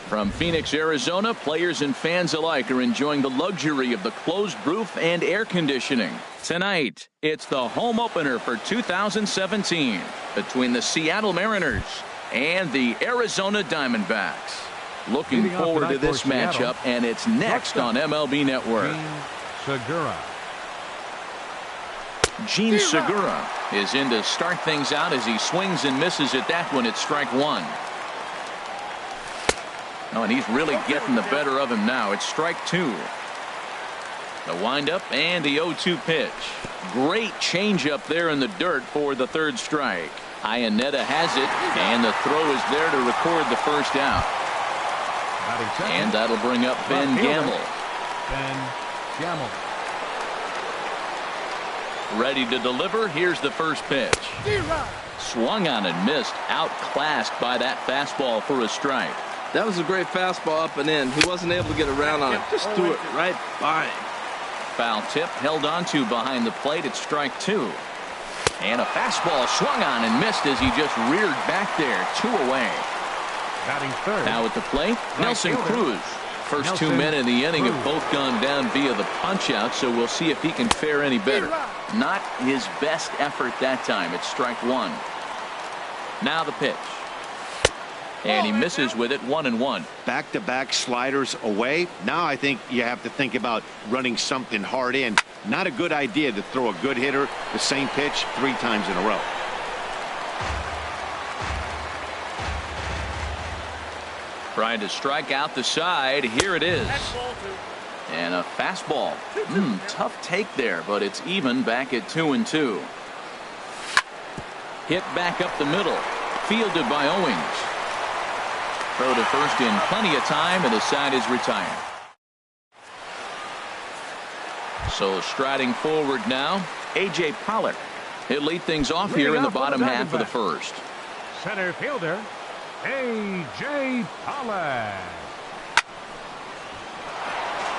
From Phoenix, Arizona, players and fans alike are enjoying the luxury of the closed roof and air conditioning. Tonight, it's the home opener for 2017 between the Seattle Mariners and the Arizona Diamondbacks. Looking forward to this matchup, and it's next on MLB Network. Gene Segura is in to start things out as he swings and misses at that one at strike one. Oh, and he's really getting the better of him now. It's strike two. The windup and the 0-2 pitch. Great changeup there in the dirt for the third strike. Iannetta has it, and the throw is there to record the first out. And that'll bring up Ben Gamel. Ready to deliver. Here's the first pitch. Swung on and missed. Outclassed by that fastball for a strike. That was a great fastball up and in. He wasn't able to get around on it. Just threw it right by him. Foul tip held onto behind the plate at strike two. And a fastball swung on and missed as he just reared back there. 2 away. Now at the plate, Nelson Cruz. First 2 men in the inning have both gone down via the punch out, so we'll see if he can fare any better. Not his best effort that time. It's strike one. Now the pitch. And he misses with it, 1-1. Back-to-back sliders away. Now I think you have to think about running something hard in. Not a good idea to throw a good hitter the same pitch 3 times in a row. Trying to strike out the side. Here it is. And a fastball. Tough take there, but it's even back at 2-2. Hit back up the middle. Fielded by Owings. Throw to first in plenty of time, and the side is retired. So striding forward now, A.J. Pollock. He'll lead things off here in the bottom half of the first. Center fielder, A.J. Pollock.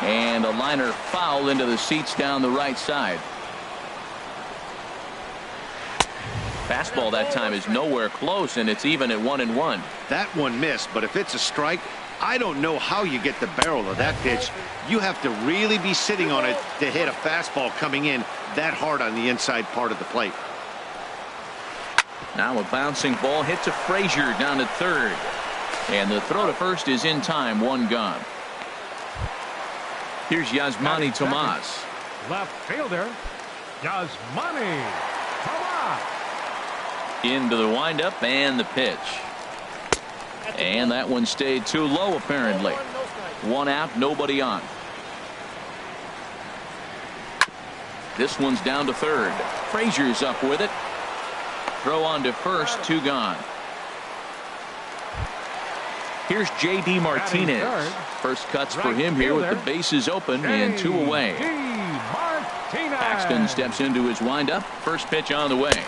And a liner foul into the seats down the right side. Fastball that time is nowhere close, and it's even at 1-1. That one missed, but if it's a strike, I don't know how you get the barrel of that pitch. You have to really be sitting on it to hit a fastball coming in that hard on the inside part of the plate. Now a bouncing ball hit to Frazier down at third. And the throw to first is in time, 1 gone. Here's Yasmani Tomas. Left fielder, Yasmani Tomas. Into the windup and the pitch. And that one stayed too low apparently. 1 out, nobody on. This one's down to third. Frazier's up with it. Throw on to first, 2 gone. Here's J.D. Martinez. First cuts for him here with the bases open and 2 away. Paxton steps into his windup. First pitch on the way.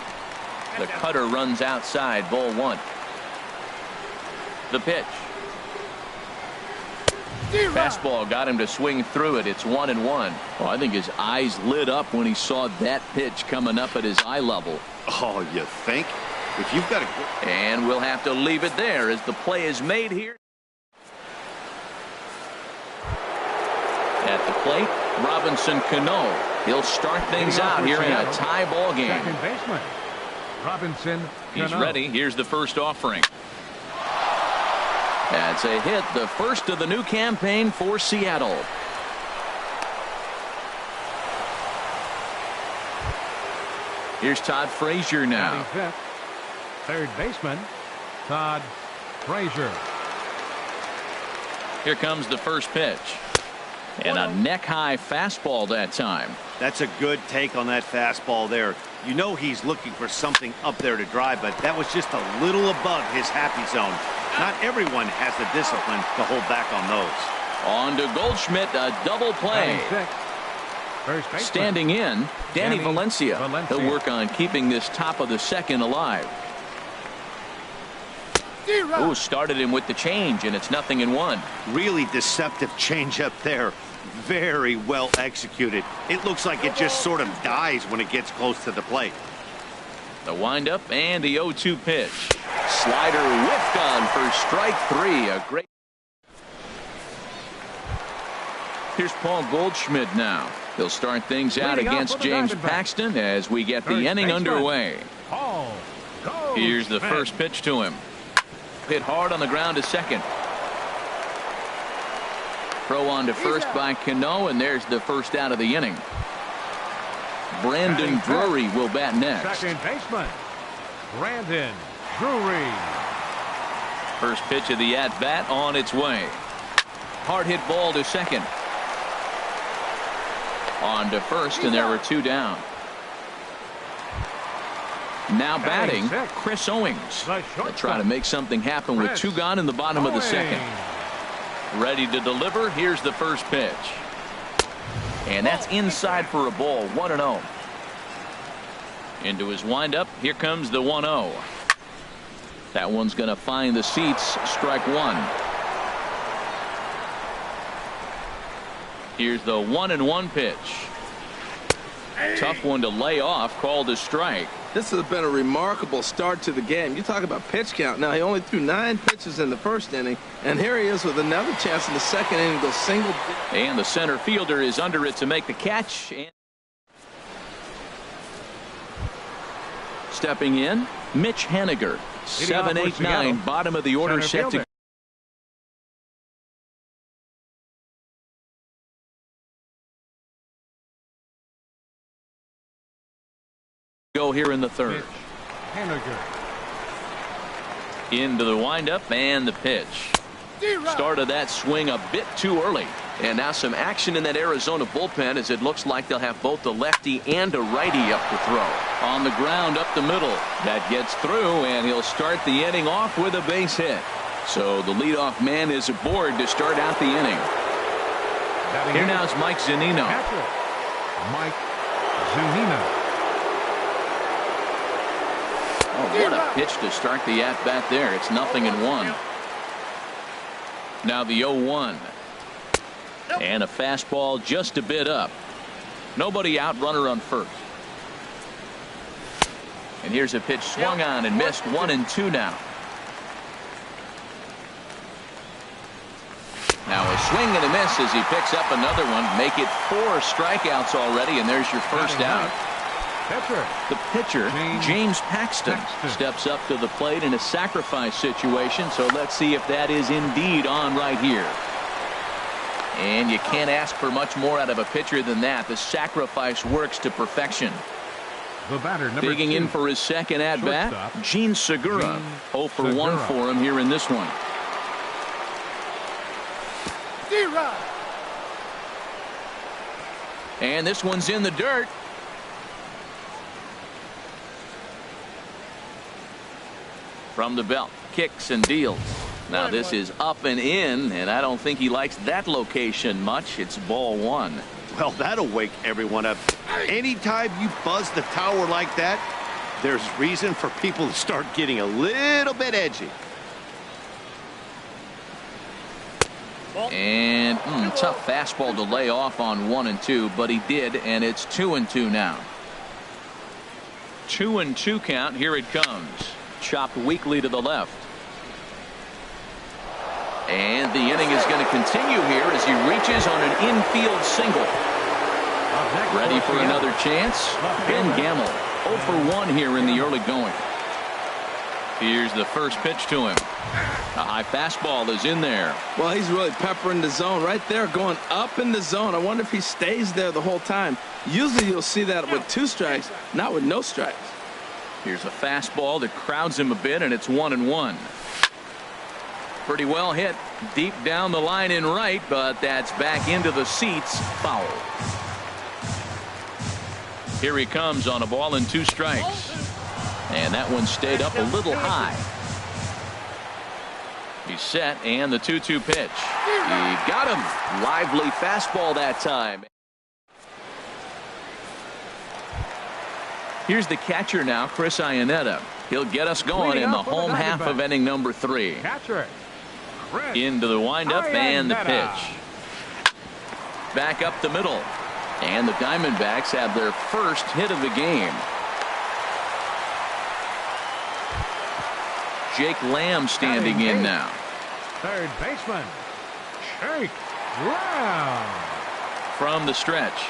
The cutter runs outside, ball 1. The pitch. Fastball got him to swing through it. It's 1-1. Well, I think his eyes lit up when he saw that pitch coming up at his eye level. Oh, you think? If you've got a... And we'll have to leave it there as the play is made here. At the plate, Robinson Cano. He'll start things out here in a tie ball game. Second baseman, Robinson He's Cano. ready. Here's the first offering. That's a hit, the first of the new campaign for Seattle. Here's Todd Frazier now. Fifth, third baseman, Todd Frazier. Here comes the first pitch. And a neck-high fastball that time. That's a good take on that fastball there. You know he's looking for something up there to drive, but that was just a little above his happy zone. Not everyone has the discipline to hold back on those. On to Goldschmidt, a double play. Standing in, Danny Valencia. He'll work on keeping this top of the second alive. Ooh, started him with the change, and it's 0-1. Really deceptive changeup there. Very well executed. It looks like it just sort of dies when it gets close to the plate. The windup and the 0-2 pitch. Slider whiffed on for strike 3. A great. Here's Paul Goldschmidt now. He'll start things out against James Paxton as we get the inning underway. Here's the first pitch to him. Hit hard on the ground to second. Throw on to first by Cano, and there's the first out of the inning. Brandon Drury will bat next. Second baseman, Brandon Drury. First pitch of the at-bat on its way. Hard hit ball to second. On to first, and there were two down. Now batting, Chris Owings. They'll try to make something happen with two gone in the bottom of the second. Ready to deliver. Here's the first pitch. And that's inside for a ball. 1-0. Into his windup. Here comes the 1-0. That one's going to find the seats. Strike one. Here's the 1-1 pitch. Tough one to lay off. Called a strike. This has been a remarkable start to the game. You talk about pitch count. Now, he only threw 9 pitches in the first inning, and here he is with another chance in the second inning to go single. And the center fielder is under it to make the catch. And stepping in, Mitch Haniger. 7, 8, 9, bottom of the order, set to go here in the third. Into the windup and the pitch. Started that swing a bit too early. And now some action in that Arizona bullpen as it looks like they'll have both a lefty and a righty up to throw. On the ground up the middle. That gets through, and he'll start the inning off with a base hit. So the leadoff man is aboard to start out the inning. Here now is Mike Zunino. Mike Zunino. Oh, what a pitch to start the at-bat there. It's 0-1. Now the 0-1. And a fastball just a bit up. Nobody out, runner on first. And here's a pitch swung on and missed. 1-2 now. Now a swing and a miss as he picks up another one. Make it 4 strikeouts already, and there's your first out. The pitcher, James Paxton, steps up to the plate in a sacrifice situation. So let's see if that is indeed on right here. And you can't ask for much more out of a pitcher than that. The sacrifice works to perfection. The batter, digging in for his second at bat, Gene Segura. 0 for 1 for him here in this one. And this one's in the dirt. From the belt, kicks and deals. Now this is up and in, and I don't think he likes that location much. It's ball one. Well, that'll wake everyone up. Anytime you buzz the tower like that, there's reason for people to start getting a little bit edgy. And tough fastball to lay off on 1 and 2, but he did, and it's 2 and 2 now. 2 and 2 count. Here it comes. Chopped weakly to the left. And the inning is going to continue here as he reaches on an infield single. Ready for another chance? Ben Gamble, 0 for 1 here in the early going. Here's the first pitch to him. A high fastball is in there. Well, he's really peppering the zone right there, going up in the zone. I wonder if he stays there the whole time. Usually you'll see that with 2 strikes, not with no strikes. Here's a fastball that crowds him a bit, and it's 1-1. Pretty well hit deep down the line in right, but that's back into the seats. Foul. Here he comes on a ball and 2 strikes. And that one stayed up a little high. He's set, and the 2-2 pitch. He got him. Lively fastball that time. Here's the catcher now, Chris Iannetta. He'll get us going in the home half of inning number 3. Into the windup and the pitch. Back up the middle. And the Diamondbacks have their first hit of the game. Jake Lamb standing in now. Third baseman, Jake Lamb. from the stretch.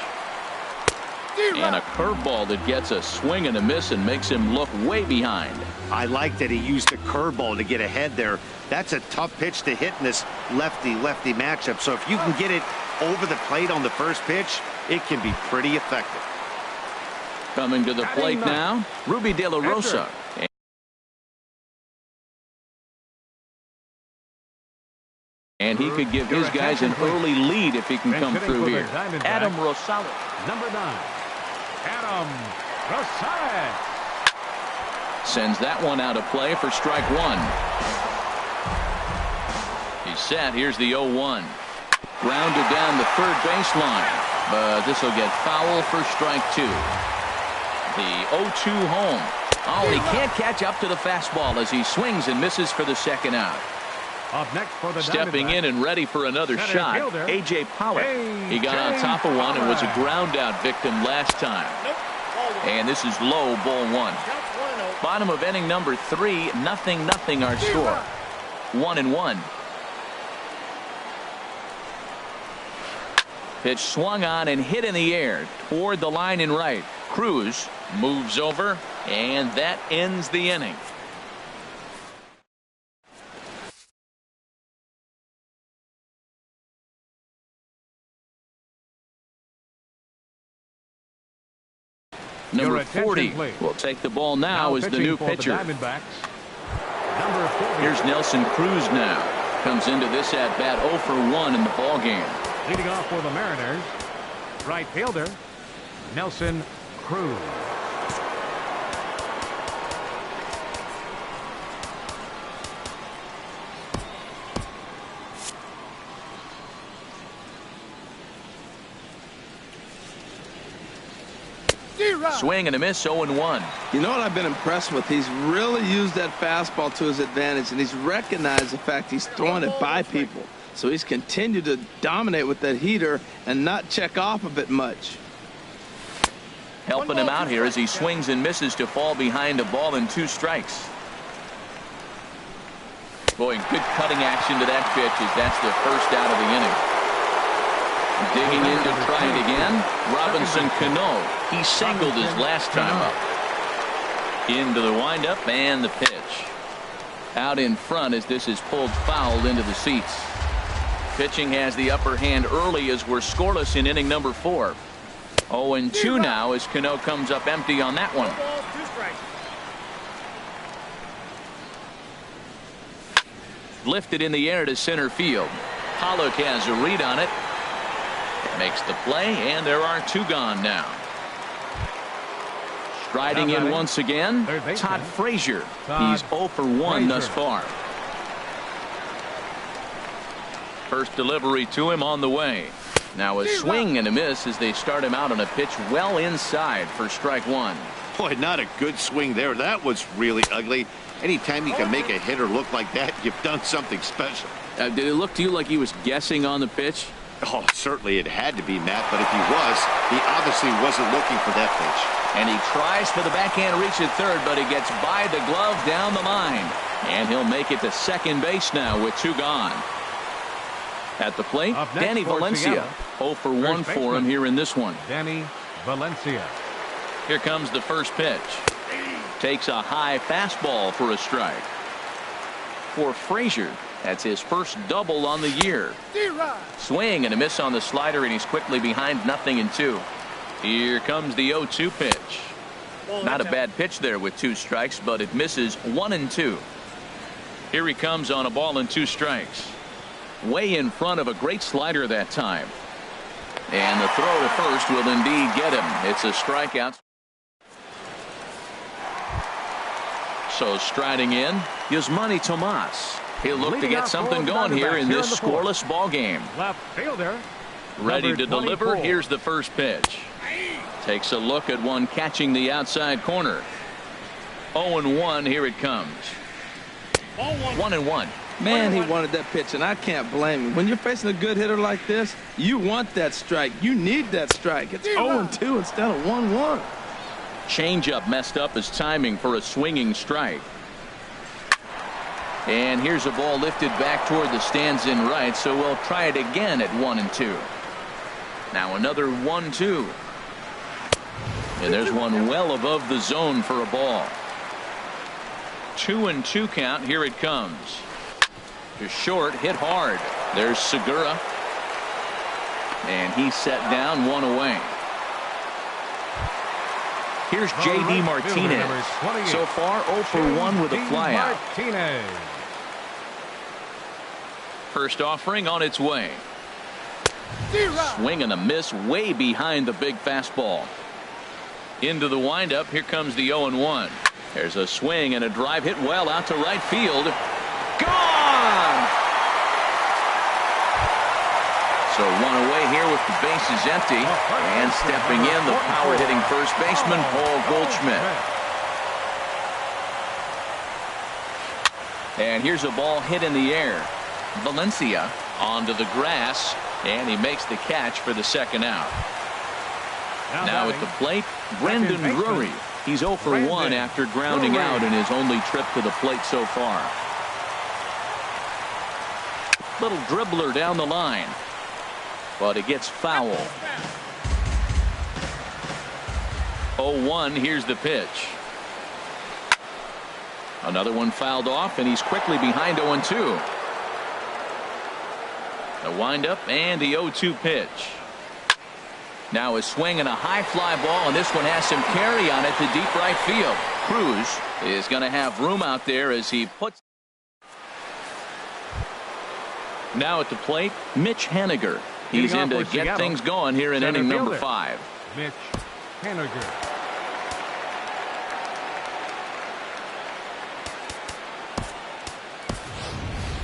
And a curveball that gets a swing and a miss and makes him look way behind. I like that he used the curveball to get ahead there. That's a tough pitch to hit in this lefty-lefty matchup. So if you can get it over the plate on the first pitch, it can be pretty effective. Coming to the plate now, Ruby De La Rosa. And he could give his guys an early lead if he can come through here. Adam Rosales. Number 9, Adam Rosales. Sends that one out of play for strike one. He's set. Here's the 0-1. Grounded down the third baseline. But this will get foul for strike two. The 0-2 home. Oh, he can't catch up to the fastball as he swings and misses for the second out. Up next for the Stepping in and ready for another shot, A.J. Pollock. He got on top of one and was a ground out victim last time. And this is low, ball one. Bottom of inning number 3, 0-0 our score. 1-1. Pitch swung on and hit in the air toward the line and right. Cruz moves over, and that ends the inning. Number 40 will take the ball now as the new pitcher. Here's Nelson Cruz now. Comes into this at bat 0 for 1 in the ball game. Leading off for the Mariners, right fielder Nelson Cruz. Swing and a miss, 0-1. You know what I've been impressed with? He's really used that fastball to his advantage, and he's recognized the fact he's throwing it by people. So he's continued to dominate with that heater and not check off of it much. Helping him out here as he swings and misses to fall behind a ball and 2 strikes. Boy, good cutting action to that pitch as that's the first out of the inning. Digging in to try it again, Robinson Cano. He singled his last time up. Into the windup and the pitch. Out in front as this is pulled foul into the seats. Pitching has the upper hand early as we're scoreless in inning number 4. 0-2 now as Cano comes up empty on that one. Lifted in the air to center field. Pollock has a read on it. Makes the play, and there are 2 gone now. Striding in once again, Todd Frazier. He's 0 for 1 thus far. First delivery to him on the way. Now a swing and a miss as they start him out on a pitch well inside for strike one. Boy, not a good swing there. That was really ugly. Anytime you can make a hitter look like that, you've done something special. Did it look to you like he was guessing on the pitch? Oh, certainly it had to be, Matt, but if he was, he obviously wasn't looking for that pitch. And he tries for the backhand reach at third, but he gets by the glove down the line. And he'll make it to second base now with 2 gone. At the plate, Danny Valencia. 0 for 1 for him here in this one. Danny Valencia. Here comes the first pitch. Takes a high fastball for a strike. For Frazier, that's his first double on the year. Swing and a miss on the slider, and he's quickly behind 0-2. Here comes the 0-2 pitch. Not a bad pitch there with 2 strikes, but it misses 1-2. Here he comes on a ball and 2 strikes. Way in front of a great slider that time. And the throw to first will indeed get him. It's a strikeout. So striding in, Yasmani Tomas. He'll look to get something going here in this scoreless ball game. Left fielder. Ready to deliver. Here's the first pitch. Takes a look at one catching the outside corner. 0-1. Here it comes. 1-1. Man, he wanted that pitch, and I can't blame him. When you're facing a good hitter like this, you want that strike. You need that strike. It's 0-2 instead of 1-1. Changeup messed up his timing for a swinging strike. And here's a ball lifted back toward the stands in right, so we'll try it again at 1-2. Now another 1-2. And there's one well above the zone for a ball. 2-2 count. Here it comes. Just short, hit hard. There's Segura. And he's set down, one away. Here's J.D. Martinez. So far 0 for 1 with a flyout. First offering on its way. Swing and a miss way behind the big fastball. Into the windup. Here comes the 0-1. There's a swing and a drive hit well out to right field. Gone! So one away here with the bases empty. And stepping in, the power-hitting first baseman, Paul Goldschmidt. And here's a ball hit in the air. Valencia onto the grass, and he makes the catch for the second out. Now at the plate, Brendan Drury. He's 0 for 1 after grounding out in his only trip to the plate so far. Little dribbler down the line, but it gets foul. 0-1. Here's the pitch. Another one fouled off, and he's quickly behind 0-2. The windup and the 0-2 pitch. Now a swing and a high fly ball, and this one has some carry on it to deep right field. Cruz is going to have room out there as he puts. Now at the plate, Mitch Haniger. He's in to get things going here in inning number 5. Mitch Haniger.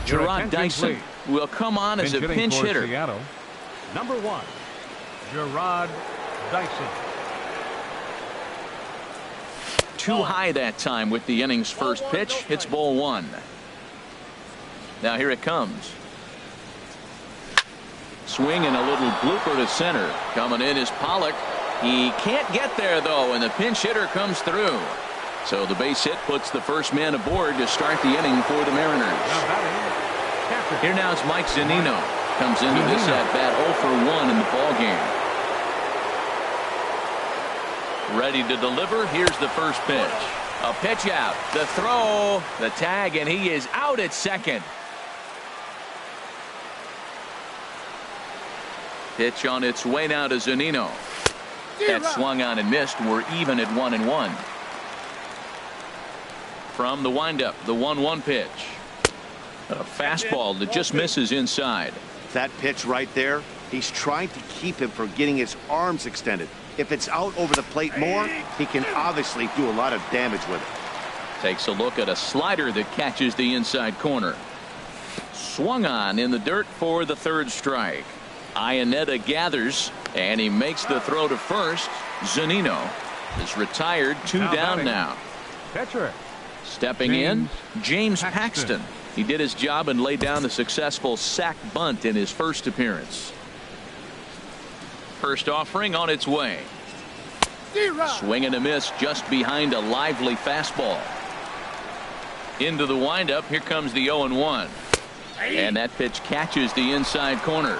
Gerard Dyson will come on as a pinch hitter. Seattle. Number 1, Gerard Dyson. Too high that time with the inning's first pitch. It's ball 1. Now here it comes. Swing and a little blooper to center. Coming in is Pollock. He can't get there though, and the pinch hitter comes through. So the base hit puts the first man aboard to start the inning for the Mariners. Here now is Mike Zunino. Comes into this at bat 0 for 1 in the ball game. Ready to deliver. Here's the first pitch. A pitch out. The throw. The tag, and he is out at second. Pitch on its way now to Zunino. That swung on and missed. We're even at 1-1. From the windup, the 1-1 pitch. A fastball that just misses inside. That pitch right there, he's trying to keep him from getting his arms extended. If it's out over the plate more, he can obviously do a lot of damage with it. Takes a look at a slider that catches the inside corner. Swung on in the dirt for the third strike. Iannetta gathers, and he makes the throw to first. Zunino is retired. 2 down now. Catcher. Stepping in, James Paxton. He did his job and laid down a successful sac bunt in his first appearance. First offering on its way. Swing and a miss just behind a lively fastball. Into the windup. Here comes the 0-1. And that pitch catches the inside corner.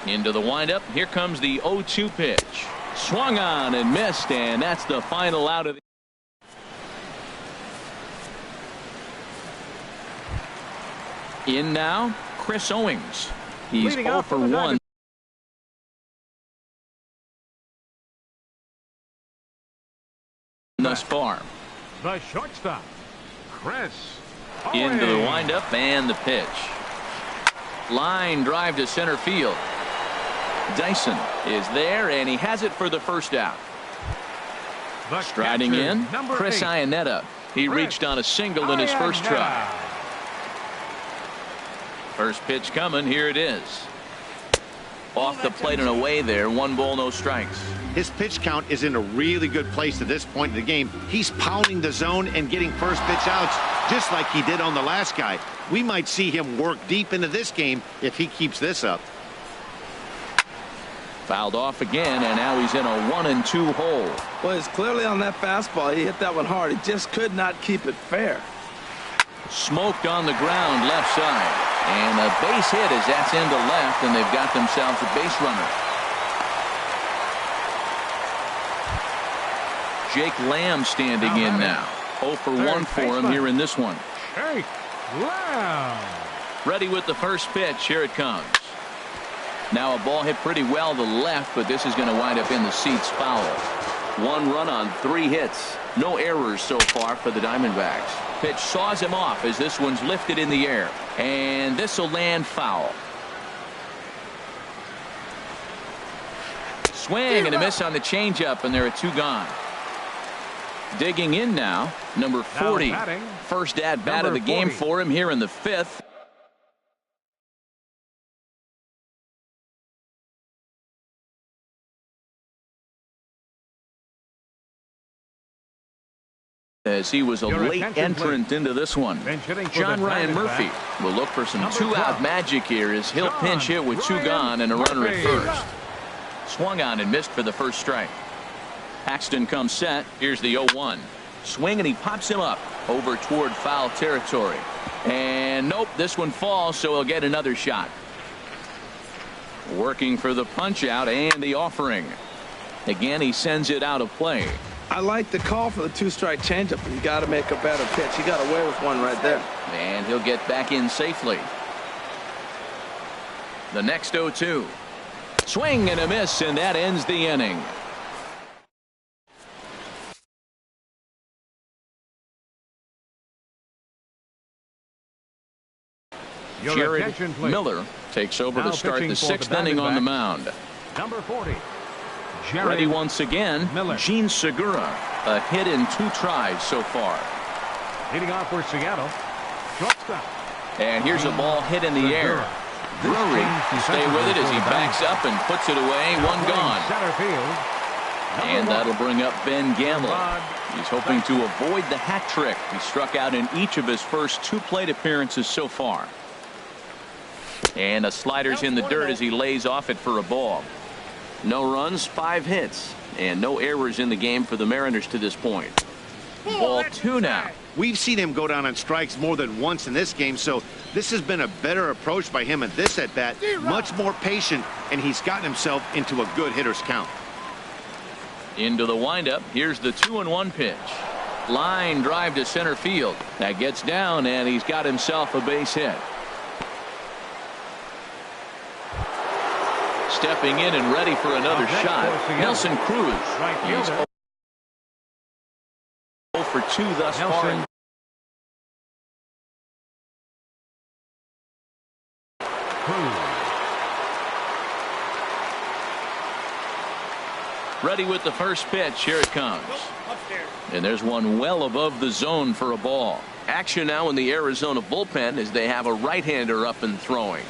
Into the windup. Here comes the 0-2 pitch. Swung on and missed, and that's the final out of the. In now, Chris Owings. He's 0 for 1 thus far. The shortstop, Chris Owings. Into the Owings. windup and the pitch. Line drive to center field. Dyson is there, and he has it for the first out. The Striding catcher, in, number Chris 8. Iannetta. He reached on a single in his first try. First pitch coming. Here it is. Off the plate and away there. 1 ball, no strikes. His pitch count is in a really good place at this point in the game. He's pounding the zone and getting first pitch outs just like he did on the last guy. We might see him work deep into this game if he keeps this up. Fouled off again, and now he's in a 1-2 hole. Well, it's clearly on that fastball. He hit that one hard. He just could not keep it fair. Smoked on the ground left side. And a base hit as that's into left, and they've got themselves a base runner. Jake Lamb standing in now. 0 for 1 for him here in this one. Jake Lamb. Ready with the first pitch. Here it comes. Now a ball hit pretty well to the left, but this is going to wind up in the seats foul. 1 run on 3 hits. No errors so far for the Diamondbacks. Pitch saws him off as this one's lifted in the air. And this will land foul. Swing and a miss on the changeup, and there are 2 gone. Digging in now, number 40. First at bat of the game for him here in the 5th. As he was a late entrant into this one. John Ryan Murphy will look for some 2-out magic here as he'll pinch hit with 2 gone and a runner at first. Swung on and missed for the first strike. Paxton comes set. Here's the 0-1. Swing and he pops him up over toward foul territory. And nope, this one falls, so he'll get another shot. Working for the punch out and the offering. Again, he sends it out of play. I like the call for the 2-strike changeup, but you got to make a better pitch. He got away with one right there. And he'll get back in safely. The next 0-2. Swing and a miss, and that ends the inning. Jared Miller takes over to start the 6th inning on the mound. Number 40. Ready once again, Gene Segura. A hit in 2 tries so far. Leading off for Seattle. Shortstop. And here's a ball hit in the air. Drury stay with it as he backs up and puts it away. 1 gone. Center field. And that'll bring up Ben Gamble. He's hoping to avoid the hat trick. He struck out in each of his first 2 plate appearances so far. And a slider's in the dirt as he lays off it for a ball. No runs, 5 hits, and no errors in the game for the Mariners to this point. Ball 2 now. We've seen him go down on strikes more than once in this game, so this has been a better approach by him at this at-bat. Much more patient, and he's gotten himself into a good hitter's count. Into the windup. Here's the 2-1 pitch. Line drive to center field. That gets down, and he's got himself a base hit. Stepping in and ready for another shot. Nelson Cruz. He's 0 for 2 thus far. Ready with the first pitch. Here it comes. And there's one well above the zone for a ball. Action now in the Arizona bullpen as they have a right-hander up and throwing.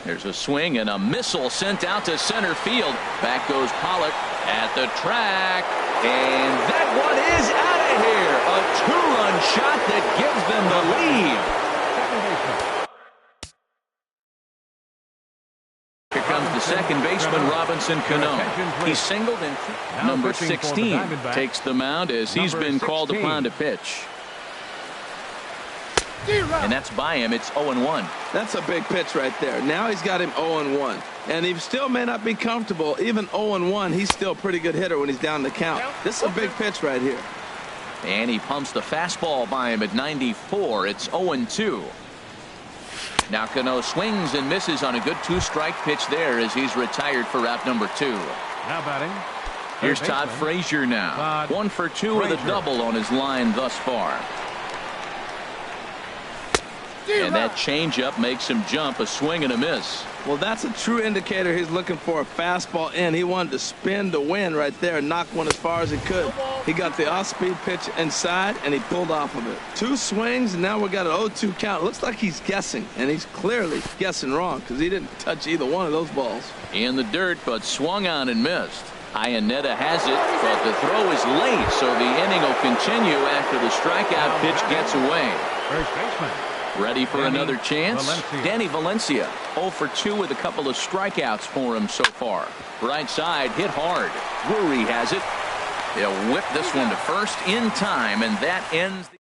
There's a swing and a missile sent out to center field. Back goes Pollock at the track. And that one is out of here. A 2-run shot that gives them the lead. Here comes the second baseman, Robinson Cano. He singled in. Number 16 takes the mound as he's been called upon to pitch. And that's by him. It's 0-1. That's a big pitch right there. Now he's got him 0-1. And he still may not be comfortable. Even 0-1, he's still a pretty good hitter when he's down the count. This is a big pitch right here. And he pumps the fastball by him at 94. It's 0-2. Now Cano swings and misses on a good 2-strike pitch there as he's retired for route number 2. Now batting. Here's Todd Frazier now. 1 for 2 with a double on his line thus far. And that changeup makes him jump. A swing and a miss. Well, that's a true indicator he's looking for a fastball in. He wanted to spin to win right there and knock one as far as he could. He got the off-speed pitch inside, and he pulled off of it. 2 swings, and now we got an 0-2 count. It looks like he's guessing, and he's clearly guessing wrong because he didn't touch either one of those balls. In the dirt, but swung on and missed. Iannetta has it, but the throw is late, so the inning will continue after the strikeout pitch gets away. First baseman. Ready for another chance? Danny Valencia 0 for 2 with a couple of strikeouts for him so far. Right side hit hard. Drury has it. They'll whip this one to first in time, and that ends the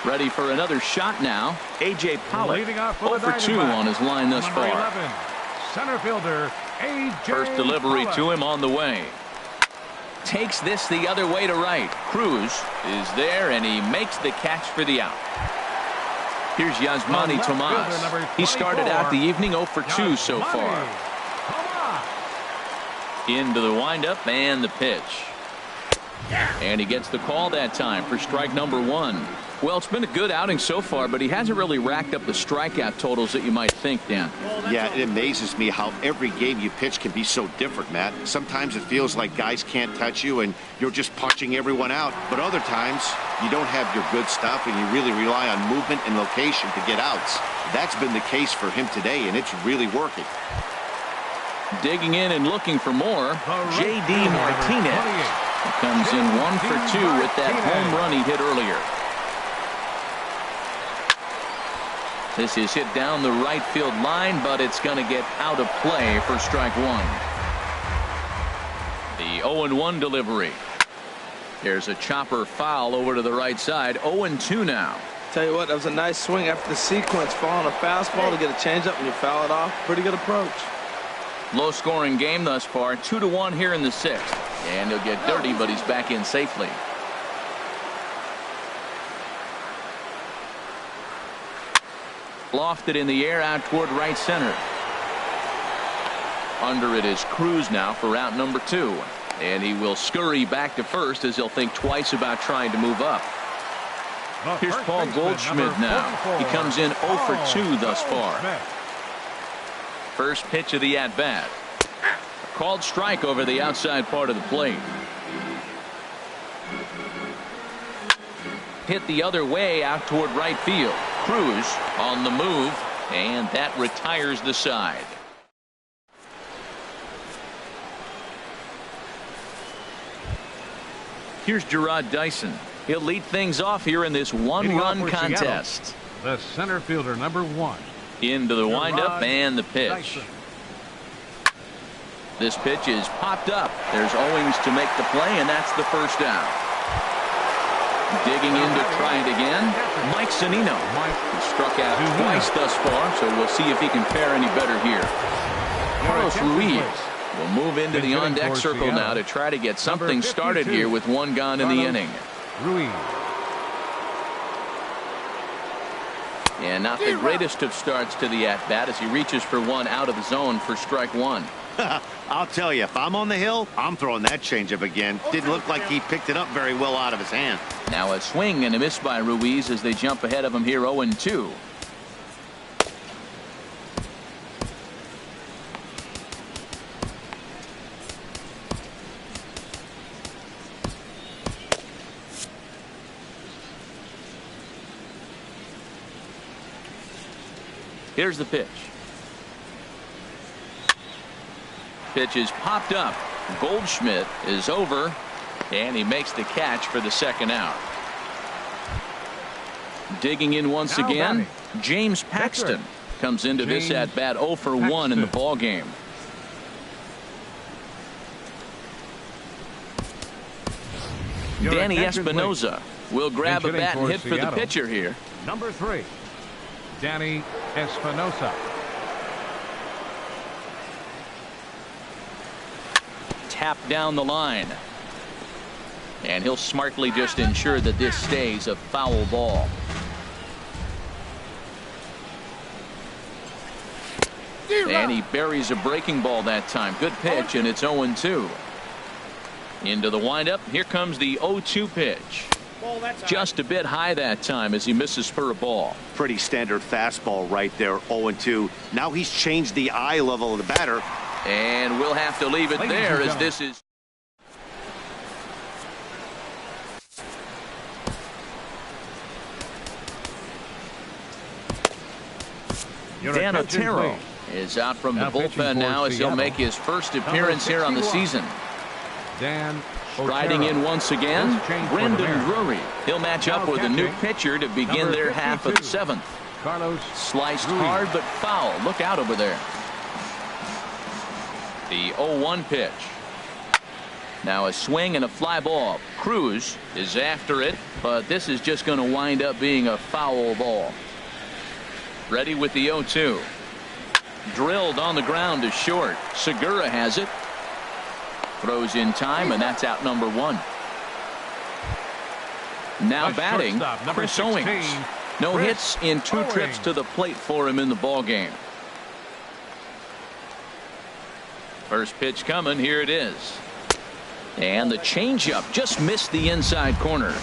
Ready for another shot now. A.J. Pollock, Leading off 0 for 2 on his line thus Number far. 11, center fielder A.J. First delivery Pollock. to him on the way. Takes this the other way to right. Cruz is there, and he makes the catch for the out. Here's Yasmani left Tomas. fielder, number He started out the evening 0 for 2 so Yasmani far. Tomas. Into the windup and the pitch. And he gets the call that time for strike number 1. Well, it's been a good outing so far, but he hasn't really racked up the strikeout totals that you might think, Dan. Yeah, it amazes me how every game you pitch can be so different, Matt. Sometimes it feels like guys can't touch you and you're just punching everyone out. But other times, you don't have your good stuff and you really rely on movement and location to get outs. That's been the case for him today, and it's really working. Digging in and looking for more, J.D. Martinez. He comes in 1 for 2 with that home run he hit earlier. This is hit down the right field line, but it's going to get out of play for strike 1. The 0-1 delivery. There's a chopper foul over to the right side. 0-2 now. Tell you what, that was a nice swing after the sequence. Following a fastball to get a changeup and you foul it off. Pretty good approach. Low scoring game thus far. 2-1 here in the 6th. And he'll get dirty, but he's back in safely. Lofted in the air out toward right center. Under it is Cruz now for out number 2. And he will scurry back to first as he'll think twice about trying to move up. Here's Paul Goldschmidt now. He comes in 0 for 2 thus far. First pitch of the at-bat. Called strike over the outside part of the plate. Hit the other way out toward right field. Cruz on the move, and that retires the side. Here's Gerard Dyson. He'll lead things off here in this one-run contest. The center fielder, number 1. Into the windup and the pitch. Dyson. This pitch is popped up. There's Owings to make the play, and that's the first out. Digging in to try it again, Mike Zunino. He struck out twice thus far, so we'll see if he can fare any better here. Carlos Ruiz will move into the on-deck circle now to try to get something started here with 1 gone in the inning. Ruiz. And not the greatest of starts to the at-bat as he reaches for 1 out of the zone for strike 1. I'll tell you, if I'm on the hill, I'm throwing that changeup again. Didn't look like he picked it up very well out of his hand. Now a swing and a miss by Ruiz as they jump ahead of him here 0-2. Here's the pitch. Pitch is popped up. Goldschmidt is over, and he makes the catch for the second out. Digging in once again, James Paxton comes into this at bat 0 for 1 in the ball game. Danny Espinosa will grab a bat and hit for the pitcher here. Number 3, Danny Espinosa. Tap down the line. And he'll smartly just ensure that this stays a foul ball. And he buries a breaking ball that time. Good pitch, and it's 0-2. Into the windup. Here comes the 0-2 pitch. Just a bit high that time as he misses for a ball. Pretty standard fastball right there, 0-2. Now he's changed the eye level of the batter. And we'll have to leave it there as this is Dan Otero is out from the bullpen now as he'll make his first appearance here on the season. Dan Striding in once again, Brendan Drury. He'll match up with a new pitcher to begin their half of the 7th. Carlos Sliced hard but foul. Look out over there. The 0-1 pitch. Now a swing and a fly ball. Cruz is after it, but this is just going to wind up being a foul ball. Ready with the 0-2. Drilled on the ground to short. Segura has it. Throws in time, and that's out number 1. Now batting, Chris Owings. No hits in 2 trips to the plate for him in the ball game. First pitch coming. Here it is. And the changeup just missed the inside corner.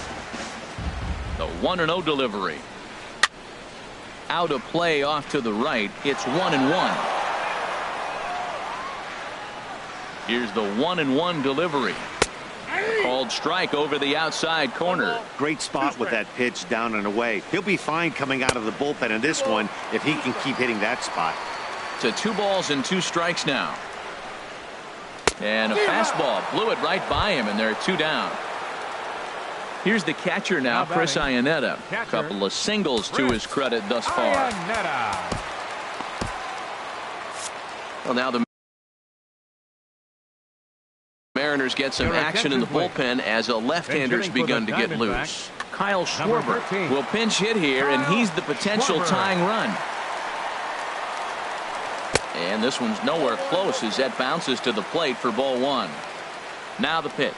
The 1-0 delivery. Out of play off to the right. It's 1-1. Here's the 1-1 delivery. Called strike over the outside corner. Great spot with that pitch down and away. He'll be fine coming out of the bullpen in this one if he can keep hitting that spot. To 2 balls and 2 strikes now. And a fastball blew it right by him, and there are 2 down. Here's the catcher now, Chris Iannetta. A couple of singles to his credit thus far. Well, now the Mariners get some action in the bullpen as a left-hander's begun to get loose. Kyle Schwarber will pinch hit here, and he's the potential tying run. And this one's nowhere close as that bounces to the plate for ball 1. Now the pitch.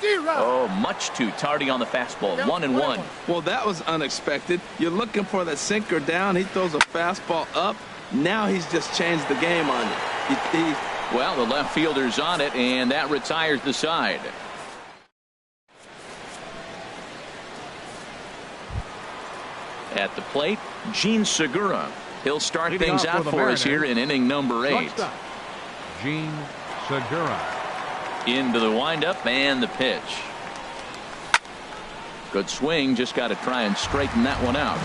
Oh, much too tardy on the fastball. 1-1. Well, that was unexpected. You're looking for that sinker down. He throws a fastball up. Now he's just changed the game on you. Well, the left fielder's on it, and that retires the side. At the plate, Gene Segura. He'll start things out for us here in inning number 8. Gene Segura. Into the windup and the pitch. Good swing. Just got to try and straighten that one out.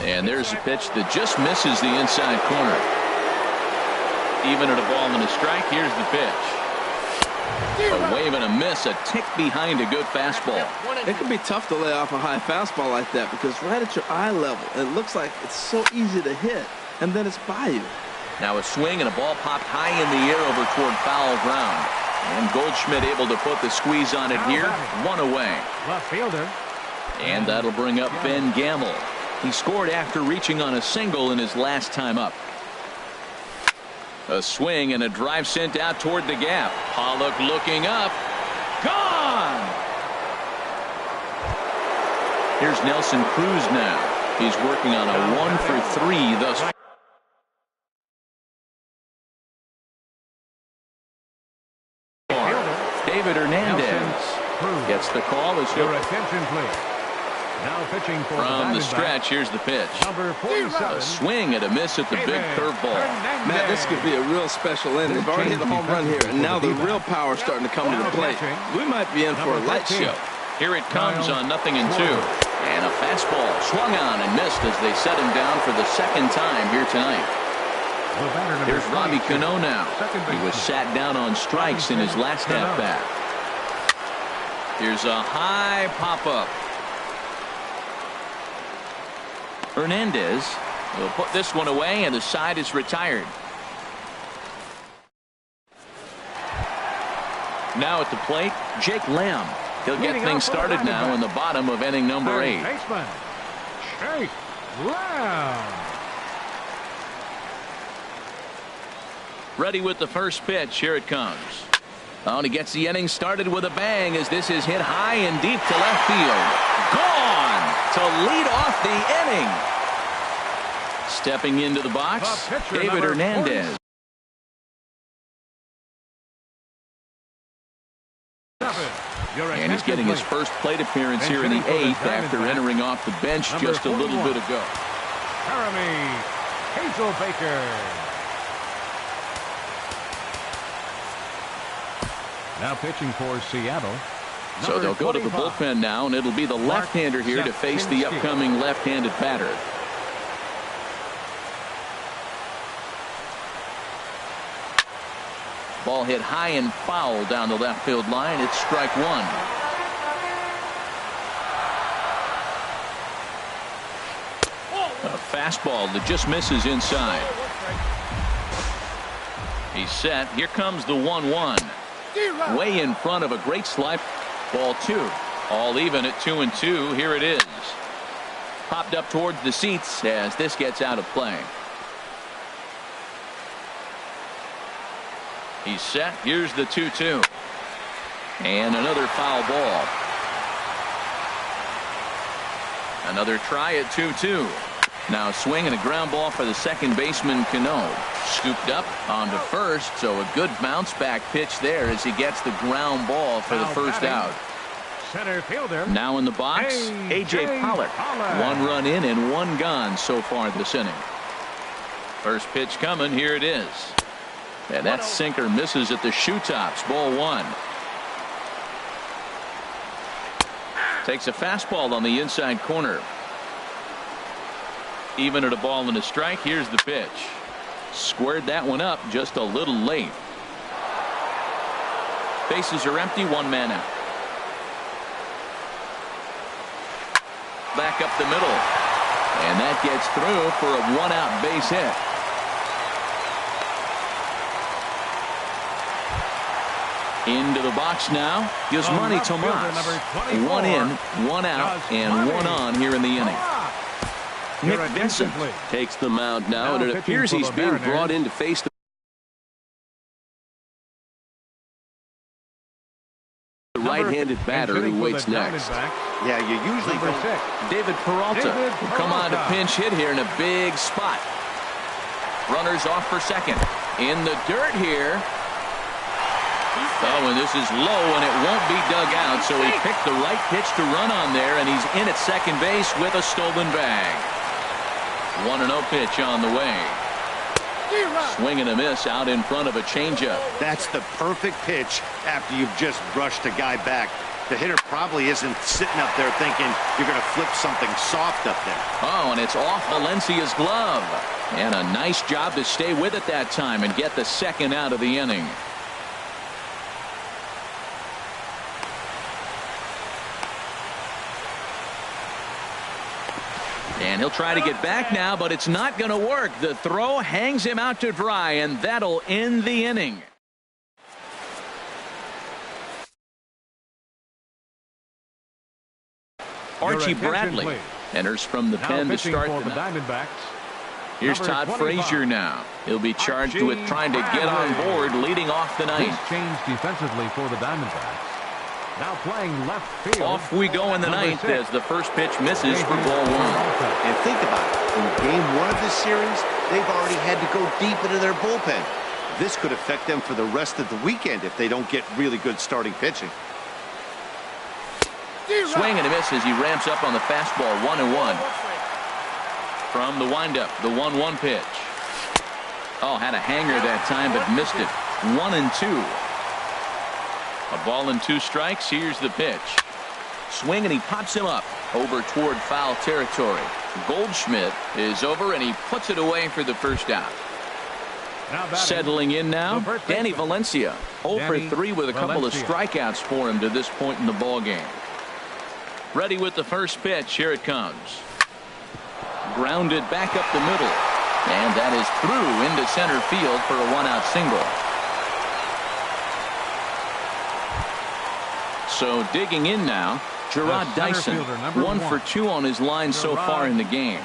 And there's a pitch that just misses the inside corner. Even at a ball and a strike, here's the pitch. A wave and a miss, a tick behind a good fastball. It can be tough to lay off a high fastball like that because right at your eye level, it looks like it's so easy to hit, and then it's by you. Now a swing and a ball popped high in the air over toward foul ground. And Goldschmidt able to put the squeeze on it here. 1 away. Left fielder. And that'll bring up Ben Gamble. He scored after reaching on a single in his last time up. A swing and a drive sent out toward the gap. Pollock looking up. Gone! Here's Nelson Cruz now. He's working on a 1 for 3 thus far. David Hernandez gets the call as your attention, please. Now pitching for from the stretch. Here's the pitch. Number 47. A swing and a miss at the big curveball. Matt, this could be a real special inning. They've already hit a home run here, and now the real power is starting to come to the plate. We might be in for a light show. Here it comes on 0-2. And a fastball swung on and missed as they set him down for the second time here tonight. Here's Robbie Cano now. He was sat down on strikes in his last at-bat. Here's a high pop-up. Hernandez will put this one away, and the side is retired. Now at the plate, Jake Lamb. He'll get things started now in the bottom of inning number 8. Baseman, Jake Lamb. Ready with the first pitch. Here it comes. Oh, and he gets the inning started with a bang as this is hit high and deep to left field. Gone to lead off the inning. Stepping into the box, David Hernandez. And he's getting his first plate appearance here in the 8th after entering off the bench just a little bit ago. Jeremy Hazelbaker. Now pitching for Seattle. So they'll go to the bullpen now, and it'll be the left-hander here to face the upcoming left-handed batter. Ball hit high and foul down the left field line. It's strike 1. A fastball that just misses inside. He's set. Here comes the 1-1. Way in front of a great slide. Ball 2. All even at 2-2. Here it is. Popped up towards the seats as this gets out of play. He's set. Here's the 2-2. And another foul ball. Another try at 2-2. Now swing and a ground ball for the second baseman, Cano. Scooped up onto first, so a good bounce back pitch there as he gets the ground ball for the first out. Center fielder. Now in the box, A.J. Pollock. 1 run in and 1 gone so far this inning. First pitch coming. Here it is. And that sinker misses at the shoe tops. Ball 1. Takes a fastball on the inside corner. Even at a ball and a strike. Here's the pitch. Squared that one up just a little late. Bases are empty. 1 man out. Back up the middle. And that gets through for a 1-out base hit. Into the box now. Yasmani Tomas. 1 in, 1 out, and 1 on here in the inning. Nick Vincent takes the mound now, and it appears he's being brought in to face the right-handed batter who waits next. Yeah, you usually David Peralta will come on to pinch hit here in a big spot. Runners off for second. In the dirt here. Oh, and this is low, and it won't be dug out, so he picked the right pitch to run on there, and he's in at second base with a stolen bag. 1-0 pitch on the way. Swing and a miss out in front of a changeup. That's the perfect pitch after you've just brushed a guy back. The hitter probably isn't sitting up there thinking you're going to flip something soft up there. Oh, and it's off Valencia's glove. And a nice job to stay with it that time and get the second out of the inning. And he'll try to get back now, but it's not going to work. The throw hangs him out to dry, and that'll end the inning. Archie Bradley enters from the pen to start the Diamondbacks. Here's Todd Frazier now. He'll be charged with trying to get on board leading off the ninth. He's changed defensively for the Diamondbacks. Now playing left field. Off we go in the ninth as the first pitch misses for ball 1. And think about it. In game 1 of this series, they've already had to go deep into their bullpen. This could affect them for the rest of the weekend if they don't get really good starting pitching. Swing and a miss as he ramps up on the fastball. 1-1. From the windup, the 1-1 pitch. Oh, had a hanger that time, but missed it. 1-2. A ball and 2 strikes. Here's the pitch. Swing and he pops him up over toward foul territory. Goldschmidt is over and he puts it away for the first out. Settling in now, Danny Valencia. 0 for 3 with a couple of strikeouts for him to this point in the ball game. Ready with the first pitch. Here it comes. Grounded back up the middle. And that is through into center field for a 1-out single. So digging in now, Gerard Dyson. 1 for 2 on his line so far in the game.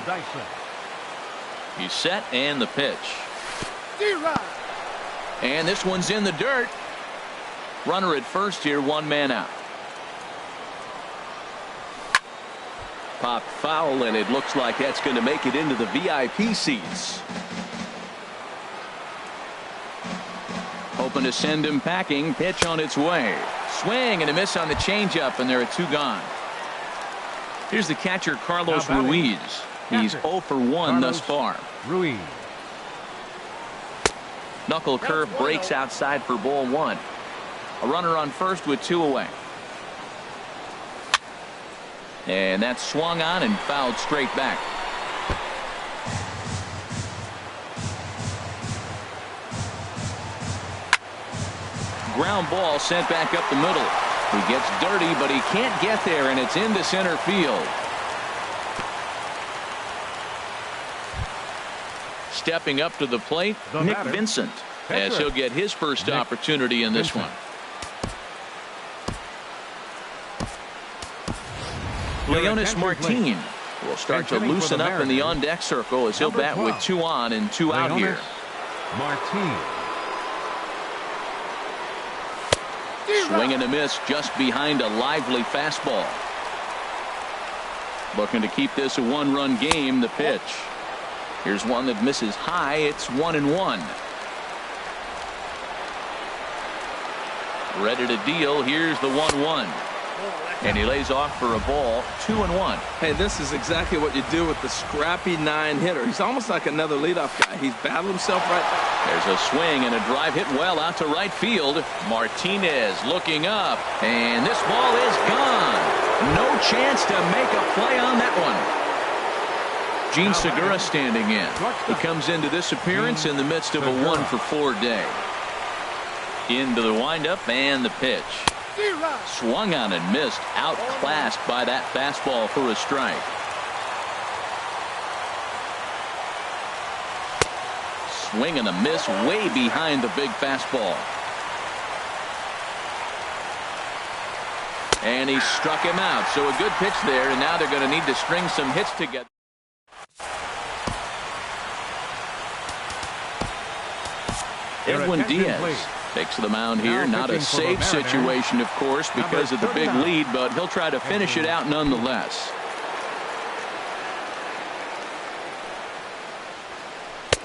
He's set and the pitch. And this one's in the dirt. Runner at first here, 1 man out. Popped foul, and it looks like that's going to make it into the VIP seats. Hoping to send him packing. Pitch on its way. Swing and a miss on the changeup, and there are 2 gone. Here's the catcher, Carlos Ruiz. He's 0 for 1 thus far. Ruiz. Knuckle curve breaks outside for ball 1. A runner on first with 2 away. And that's swung on and fouled straight back. Ground ball sent back up the middle. He gets dirty, but he can't get there, and it's into center field. stepping up to the plate, Nick Vincent, as he'll get his first opportunity in this one. Leonis Martin will start to loosen up in the on-deck circle as he'll bat with 2 on and 2 out here. Martin. Swing and a miss just behind a lively fastball. Looking to keep this a 1-run game. The pitch. Here's one that misses high. It's 1-1. Ready to deal. Here's the 1-1. And he lays off for a ball. 2-1. Hey, this is exactly what you do with the scrappy 9 hitter. He's almost like another leadoff guy. He's battled himself right back. There's a swing and a drive hit well out to right field. Martinez looking up, and this ball is gone. No chance to make a play on that one. Gene Segura standing in. He comes into this appearance in the midst of a 1-for-4 day. Into the windup and the pitch. Swung on and missed, outclassed by that fastball for a strike. Swing and a miss way behind the big fastball. And he struck him out. So a good pitch there, and now they're going to need to string some hits together. Edwin Diaz takes the mound here. Not a safe situation, of course, because of the big lead, but he'll try to finish it out nonetheless.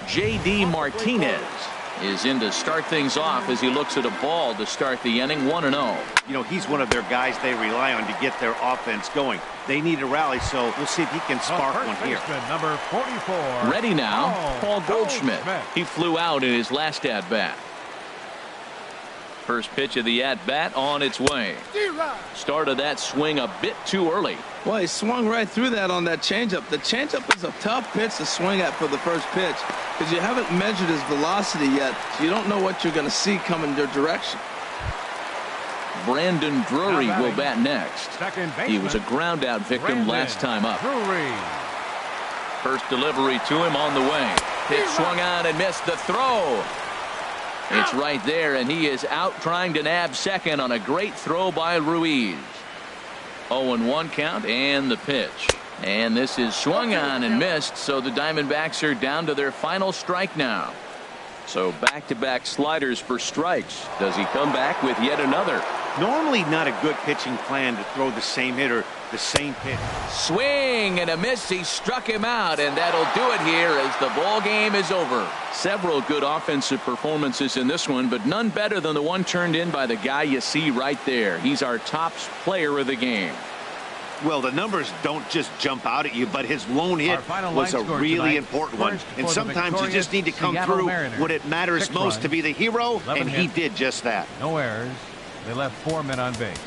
J.D. Martinez is in to start things off as he looks at a ball to start the inning. 1-0. You know, he's one of their guys they rely on to get their offense going. They need a rally, so we'll see if he can spark one here. Number 44. Ready now, Paul Goldschmidt. He flew out in his last at-bat. First pitch of the at-bat on its way. Started that swing a bit too early. Well, he swung right through that on that changeup. The changeup is a tough pitch to swing at for the first pitch because you haven't measured his velocity yet. So you don't know what you're going to see coming your direction. Brandon Drury will bat next. He was a ground-out victim last time up. First delivery to him on the way. Pitch swung on and missed the throw. It's right there, and he is out trying to nab second on a great throw by Ruiz. 0-1 count and the pitch. And this is swung on and missed, so the Diamondbacks are down to their final strike now. So back-to-back sliders for strikes. Does he come back with yet another? Normally not a good pitching plan to throw the same hitter the same pitch. Swing and a miss. He struck him out, and that'll do it here as the ball game is over. Several good offensive performances in this one, but none better than the one turned in by the guy you see right there. He's our top player of the game. Well, the numbers don't just jump out at you, but his lone hit was a really important one. And sometimes you just need to come through when it matters most to be the hero, and he did just that. No errors. They left 4 men on base.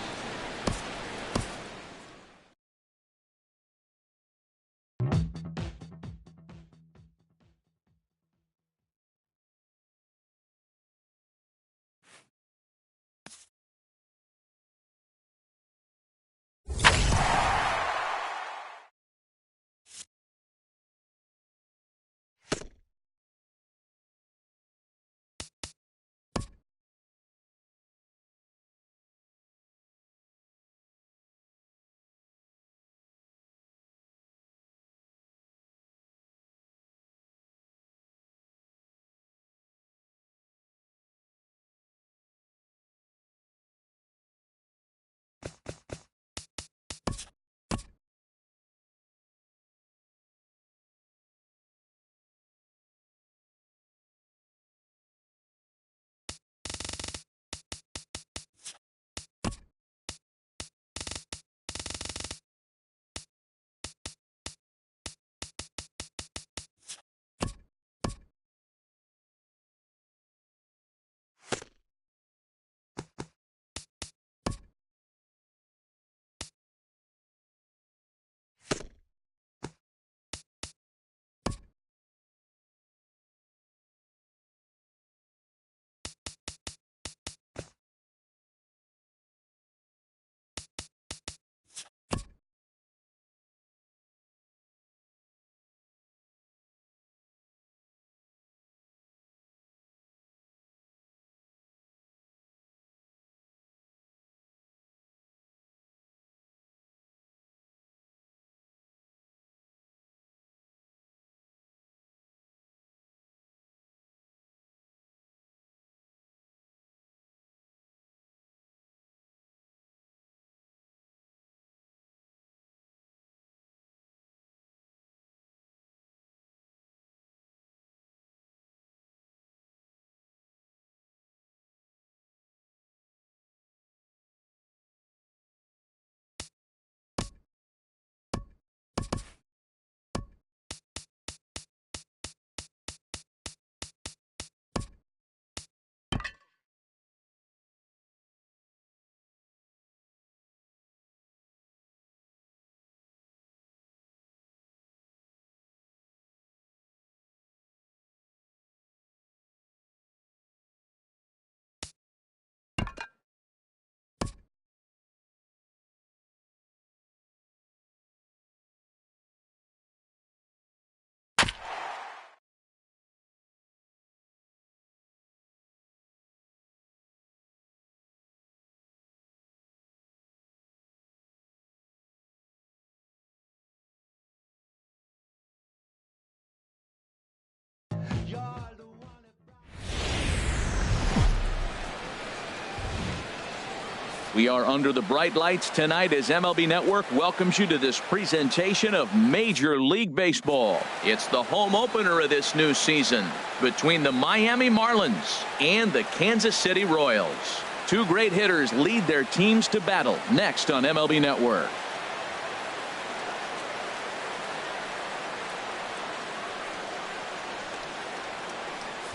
We are under the bright lights tonight as MLB Network welcomes you to this presentation of Major League Baseball. It's the home opener of this new season between the Miami Marlins and the Kansas City Royals. Two great hitters lead their teams to battle next on MLB Network.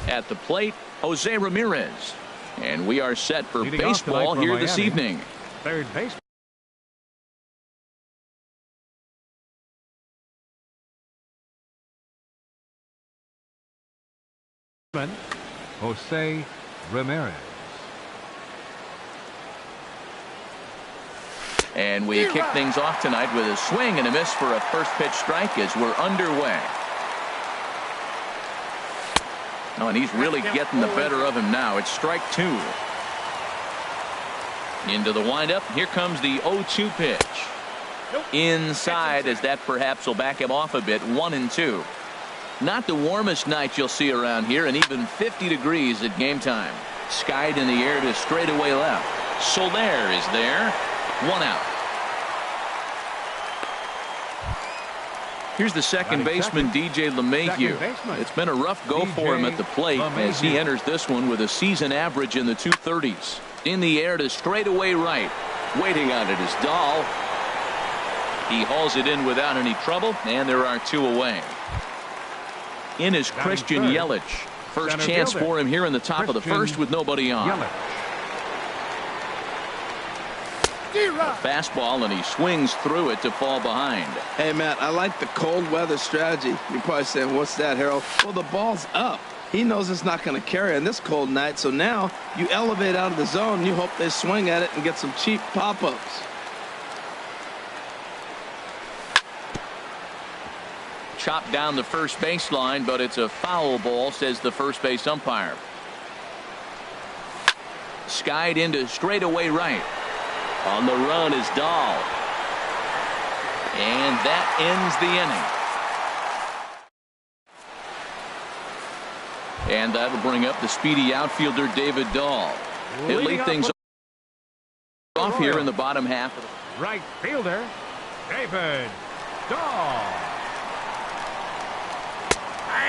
At the plate, Jose Ramirez. And we are set for baseball here this evening. Third base. Jose Ramirez. And we kick things off tonight with a swing and a miss for a first pitch strike as we're underway. Oh, and he's really getting the better of him now. It's strike two. Into the windup. Here comes the 0-2 pitch. Inside, as that perhaps will back him off a bit. 1-2. Not the warmest night you'll see around here, and even 50 degrees at game time. Skied in the air to straightaway left. Soler is there. 1 out. Here's the second baseman, DJ LeMahieu. It's been a rough go for him at the plate as he enters this one with a season average in the 230s. In the air to straightaway right. Waiting on it is Dahl. He hauls it in without any trouble, and there are 2 away. In is Christian Yelich. First chance for him here in the top of the first with nobody on. A fastball, and he swings through it to fall behind. Hey, Matt, I like the cold weather strategy. You're probably saying, what's that, Harold? Well, the ball's up. He knows it's not going to carry on this cold night, so now you elevate out of the zone. You hope they swing at it and get some cheap pop-ups. Chopped down the first baseline, but it's a foul ball, says the first base umpire. Skied into straightaway right. On the run is Dahl. And that ends the inning. And that'll bring up the speedy outfielder David Dahl. He'll lead things off here in the bottom half. Right fielder David Dahl.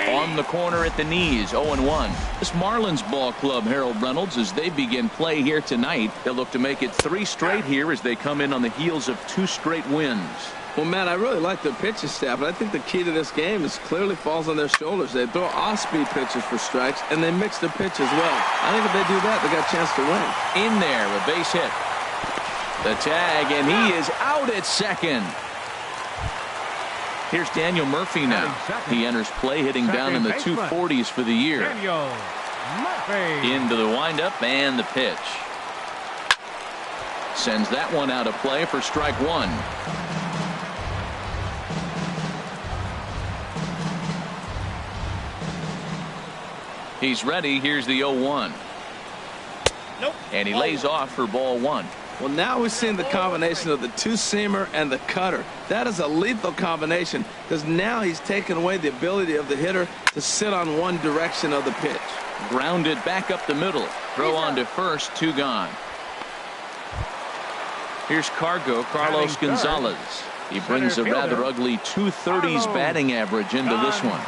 On the corner at the knees, 0-1. This Marlins ball club, Harold Reynolds, as they begin play here tonight, they'll look to make it 3 straight here as they come in on the heels of 2 straight wins. Well, Matt, I really like their pitching staff, but I think the key to this game is clearly falls on their shoulders. They throw off-speed pitches for strikes, and they mix their pitch as well. I think if they do that, they got a chance to win. In there, a base hit. The tag, and he is out at second. Here's Daniel Murphy now. He enters play hitting down in the 240s for the year. Daniel Murphy. Into the windup and the pitch. Sends that one out of play for strike 1. He's ready. Here's the 0-1. Nope. And he lays off for ball 1. Well, now we're seeing the combination of the two-seamer and the cutter. That is a lethal combination because now he's taken away the ability of the hitter to sit on one direction of the pitch. Grounded back up the middle. Throw on to first, 2 gone. Here's Carlos Gonzalez. He brings a rather ugly 230s batting average into this one.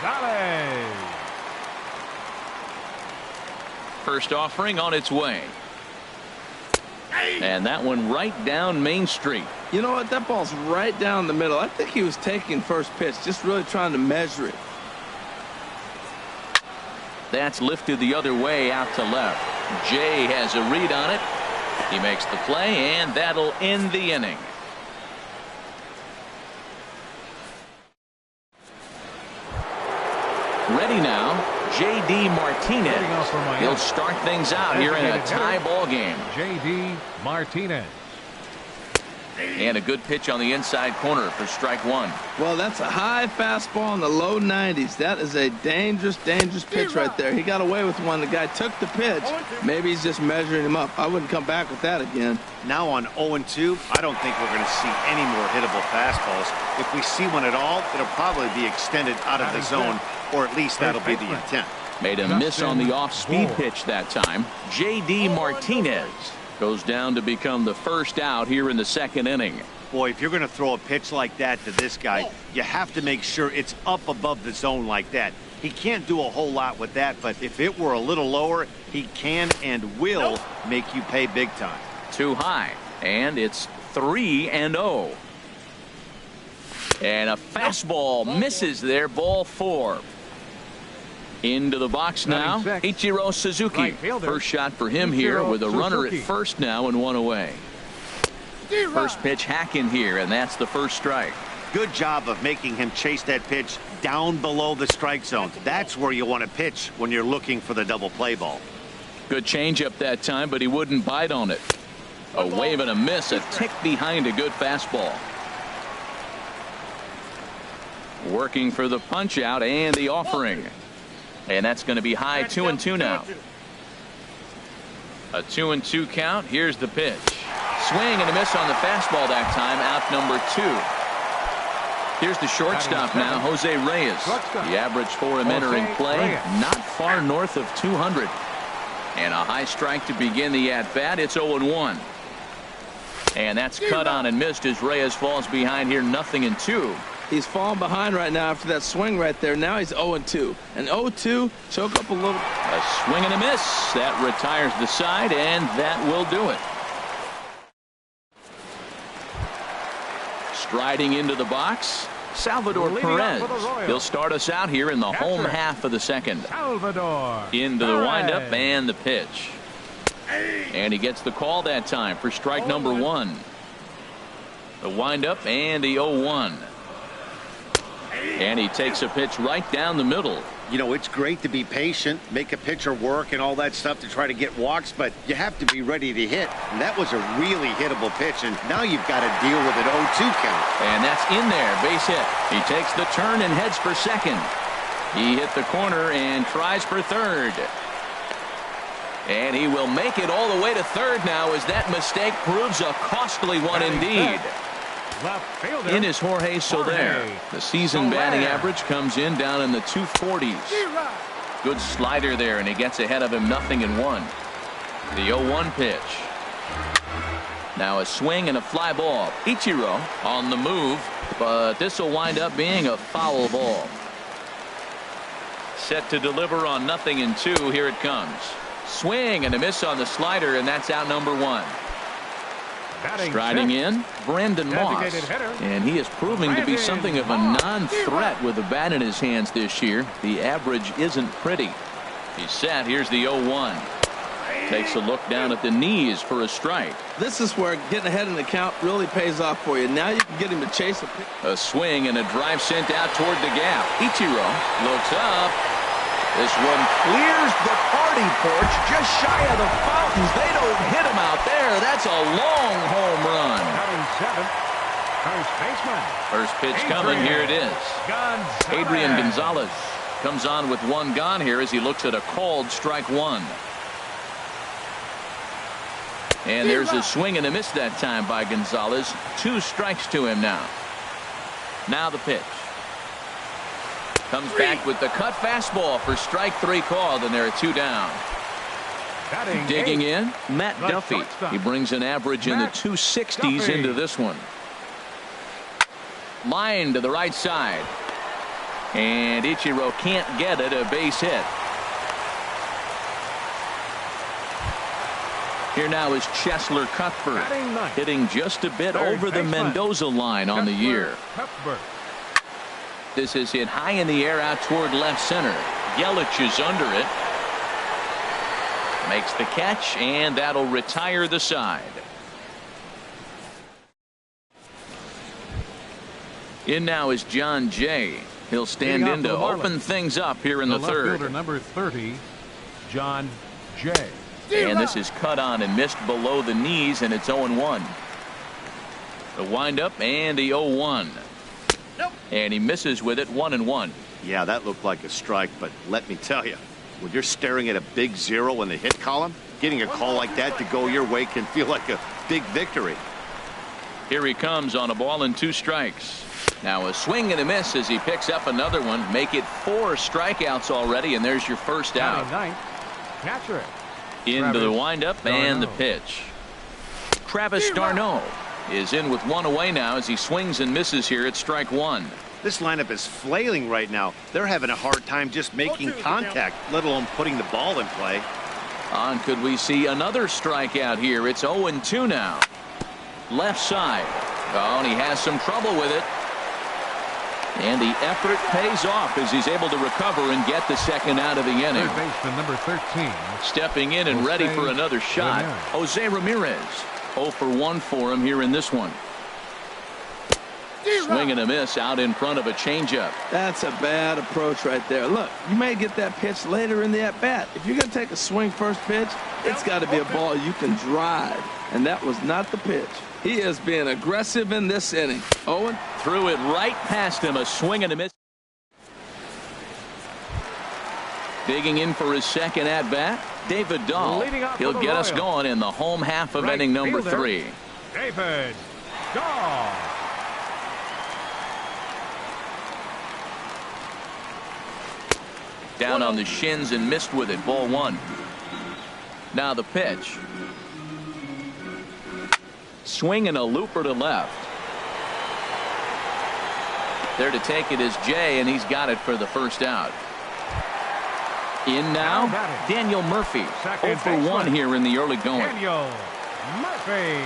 First offering on its way. And that one right down Main Street. You know what? That ball's right down the middle. I think he was taking first pitch, just really trying to measure it. That's lifted the other way out to left. Jay has a read on it. He makes the play, and that'll end the inning. Ready now, J.D. Martinez. He'll start things out here in a tie ball game. J.D. Martinez. And a good pitch on the inside corner for strike 1. Well, that's a high fastball in the low 90s. That is a dangerous pitch right there. He got away with one. The guy took the pitch. Maybe he's just measuring him up. I wouldn't come back with that again. Now on 0-2, I don't think we're going to see any more hittable fastballs. If we see one at all, it'll probably be extended out of the zone, or at least that'll be the intent. Made a miss on the off-speed pitch that time. J.D. Martinez. Goes down to become the first out here in the second inning. Boy, if you're going to throw a pitch like that to this guy, you have to make sure it's up above the zone like that. He can't do a whole lot with that, but if it were a little lower, he can and will make you pay big time. Too high, and it's 3-0. And a fastball misses there, ball 4. Into the box now, Ichiro Suzuki. First shot for him here with a runner at first now and 1 away. First pitch hack in here, and that's the first strike. Good job of making him chase that pitch down below the strike zone. That's where you want to pitch when you're looking for the double play ball. Good changeup that time, but he wouldn't bite on it. A wave and a miss, a tick behind a good fastball. Working for the punch out and the offering. And that's going to be high 2-2 now. A 2-2 count. Here's the pitch. Swing and a miss on the fastball that time. Out number 2. Here's the shortstop now, Jose Reyes. The average for him entering play, not far north of 200. And a high strike to begin the at-bat. It's 0-1. And that's cut on and missed as Reyes falls behind here, 0-2. He's falling behind right now after that swing right there. Now he's 0-2. And 0-2, choke up a little. A swing and a miss. That retires the side, and that will do it. Striding into the box, Salvador Perez. He'll start us out here in the home half of the second. Salvador into the windup and the pitch. And he gets the call that time for strike number 1. The windup and the 0-1. And he takes a pitch right down the middle. You know, it's great to be patient, make a pitcher work and all that stuff to try to get walks, but you have to be ready to hit. And that was a really hittable pitch, and now you've got to deal with an 0-2 count. And that's in there, base hit. He takes the turn and heads for second. He hit the corner and tries for third. And he will make it all the way to third now as that mistake proves a costly one indeed. In is Jorge Soler. The season batting average comes in down in the 240s. Good slider there, and he gets ahead of him 0-1. The 0-1 pitch. Now a swing and a fly ball. Ichiro on the move, but this will wind up being a foul ball. Set to deliver on 0-2. Here it comes. Swing and a miss on the slider, and that's out number 1. Striding in, Brandon Moss, and he is proving to be something of a non-threat with the bat in his hands this year. The average isn't pretty. He's set. Here's the 0-1. Takes a look down at the knees for a strike. This is where getting ahead in the count really pays off for you. Now you can get him to chase a swing and a drive sent out toward the gap. Ichiro looks up. This one clears the party porch just shy of the fountains. They don't hit him out there. That's a long home run. First baseman. First pitch coming. Here it is. Adrian Gonzalez comes on with 1 gone here as he looks at a called strike 1. And there's a swing and a miss that time by Gonzalez. 2 strikes to him now. Now the pitch. Comes back with the cut fastball for strike 3 called, and there are 2 down. Digging in, Matt Duffy. He brings an average in the 260s into this one. Line to the right side. And Ichiro can't get it. A base hit. Here now is Cheslor Cuthbert, hitting just a bit over the Mendoza line on the year. This is hit high in the air out toward left center. Yelich is under it. Makes the catch, and that'll retire the side. In now is John Jay. He'll stand in to open things up here in the third. Fielder number 30, John Jay. And this is cut on and missed below the knees, and it's 0-1. The windup and the 0-1. And he misses with it 1-1. Yeah, that looked like a strike, but let me tell you, when you're staring at a big 0 in the hit column, getting a call like that to go your way can feel like a big victory. Here he comes on a ball and 2 strikes. Now a swing and a miss as he picks up another one. Make it 4 strikeouts already, and there's your first out. Catcher. Into the windup and the pitch. Travis d'Arnaud is in with one away now as he swings and misses here at strike one. This lineup is flailing right now. They're having a hard time just making contact, let alone putting the ball in play. Could we see another strikeout here? It's 0-2 now. Left side. Oh, and he has some trouble with it. And the effort pays off as he's able to recover and get the second out of the inning. Third baseman number 13. Stepping in and ready for another shot. Jose Ramirez. 0 for 1 for him here in this one. Swing and a miss out in front of a changeup. That's a bad approach right there. Look, you may get that pitch later in the at-bat. If you're going to take a swing first pitch, it's got to be a ball you can drive. And that was not the pitch. He is being aggressive in this inning. Owen threw it right past him. A swing and a miss. Digging in for his second at-bat, David Dahl. He'll get us going in the home half of inning number 3. David Dahl. Down on the shins and missed with it. Ball 1. Now the pitch. Swing and a looper to left. There to take it is Jay, and he's got it for the first out. In now, Daniel Murphy. 0 for 1 here in the early going. Daniel Murphy.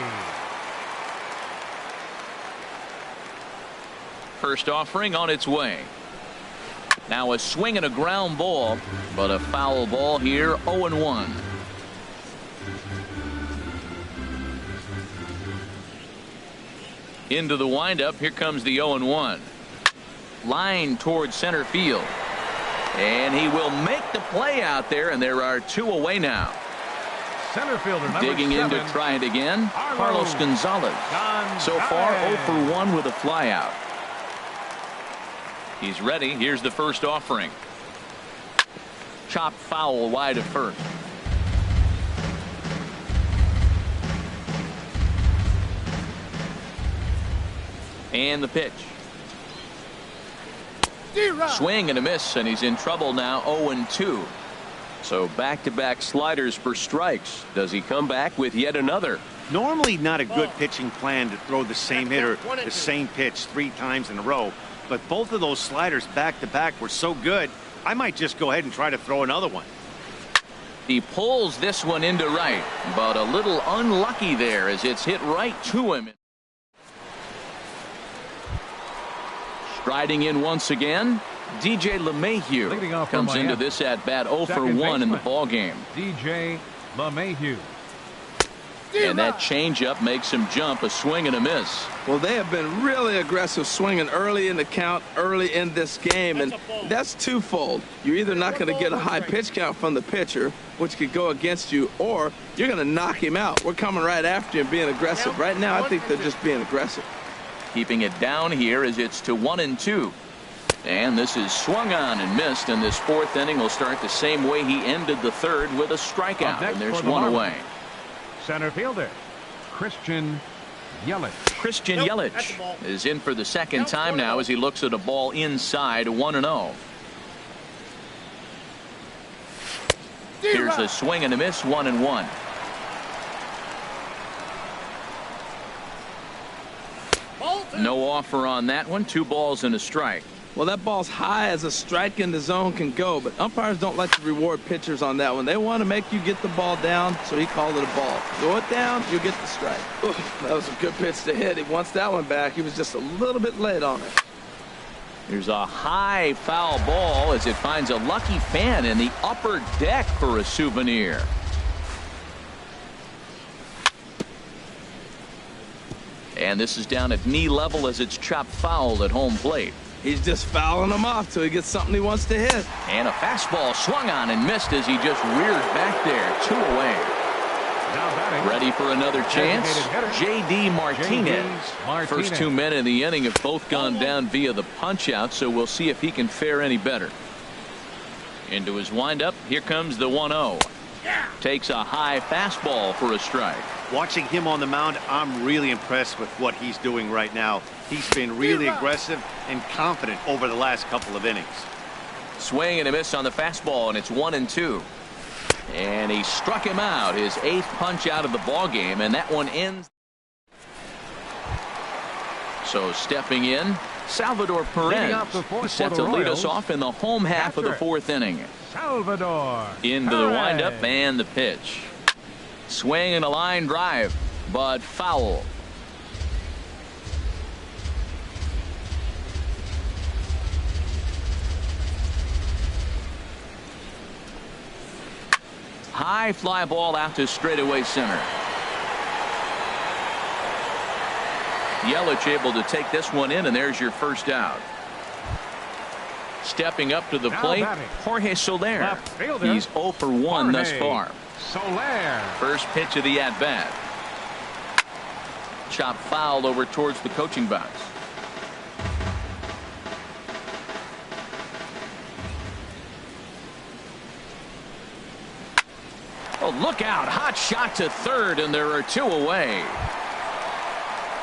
First offering on its way. Now a swing and a ground ball, but a foul ball here. 0-1. Into the windup. Here comes the 0-1. Line towards center field. And he will make the play out there, and there are 2 away now. Center fielder number digging 7. in to try it again. Carlos Gonzalez. So far 0 for 1 with a flyout. He's ready. Here's the first offering. Chopped foul wide of first. And the pitch. Swing and a miss, and he's in trouble now. 0-2. So back-to-back sliders for strikes. Does he come back with yet another? Normally not a good pitching plan to throw the same hitter the same pitch 3 times in a row. But both of those sliders back-to-back were so good, I might just go ahead and try to throw another one. He pulls this one into right, but a little unlucky there as it's hit right to him. Striding in once again, DJ LeMahieu comes into this at-bat 0 for 1 in the ballgame. DJ LeMahieu. And that changeup makes him jump. A swing and a miss. Well, they have been really aggressive swinging early in the count, early in this game, and that's twofold. You're either not going to get a high pitch count from the pitcher, which could go against you, or you're going to knock him out. We're coming right after you and being aggressive. Right now, I think they're just being aggressive. Keeping it down here as it's to 1-2. And this is swung on and missed, and this 4th inning will start the same way he ended the 3rd with a strikeout, and there's 1 away. Center fielder Christian Yelich. Christian Yelich is in for the second time now as he looks at a ball inside. 1-0. Here's a swing and a miss. 1-1. No offer on that one. 2 balls and a strike. Well, that ball's high as a strike in the zone can go, but umpires don't like to reward pitchers on that one. They want to make you get the ball down, so he called it a ball. Throw it down, you get the strike. Oof, that was a good pitch to hit. He wants that one back. He was just a little bit late on it. Here's a high foul ball as it finds a lucky fan in the upper deck for a souvenir. And this is down at knee level as it's chopped foul at home plate. He's just fouling them off till he gets something he wants to hit. And a fastball swung on and missed as he just reared back there. 2 away. Ready for another chance. J.D. Martinez. First 2 men in the inning have both gone down via the punch out, so we'll see if he can fare any better. Into his windup. Here comes the 1-0. Takes a high fastball for a strike. Watching him on the mound, I'm really impressed with what he's doing right now. He's been really aggressive and confident over the last couple of innings. Swing and a miss on the fastball, and it's 1-2. And he struck him out, his 8th punch out of the ball game, and that one ends. So stepping in, Salvador Perez. He's set to lead us off in the home half of the fourth inning. Salvador into the windup and the pitch. Swing and a line drive, but foul. High fly ball out to straightaway center. Yelich able to take this one in, and there's your first out. Stepping up to the plate, Jorge Soler. He's 0 for 1 thus far. First pitch of the at-bat. Chop foul over towards the coaching box. Oh, look out. Hot shot to third, and there are 2 away.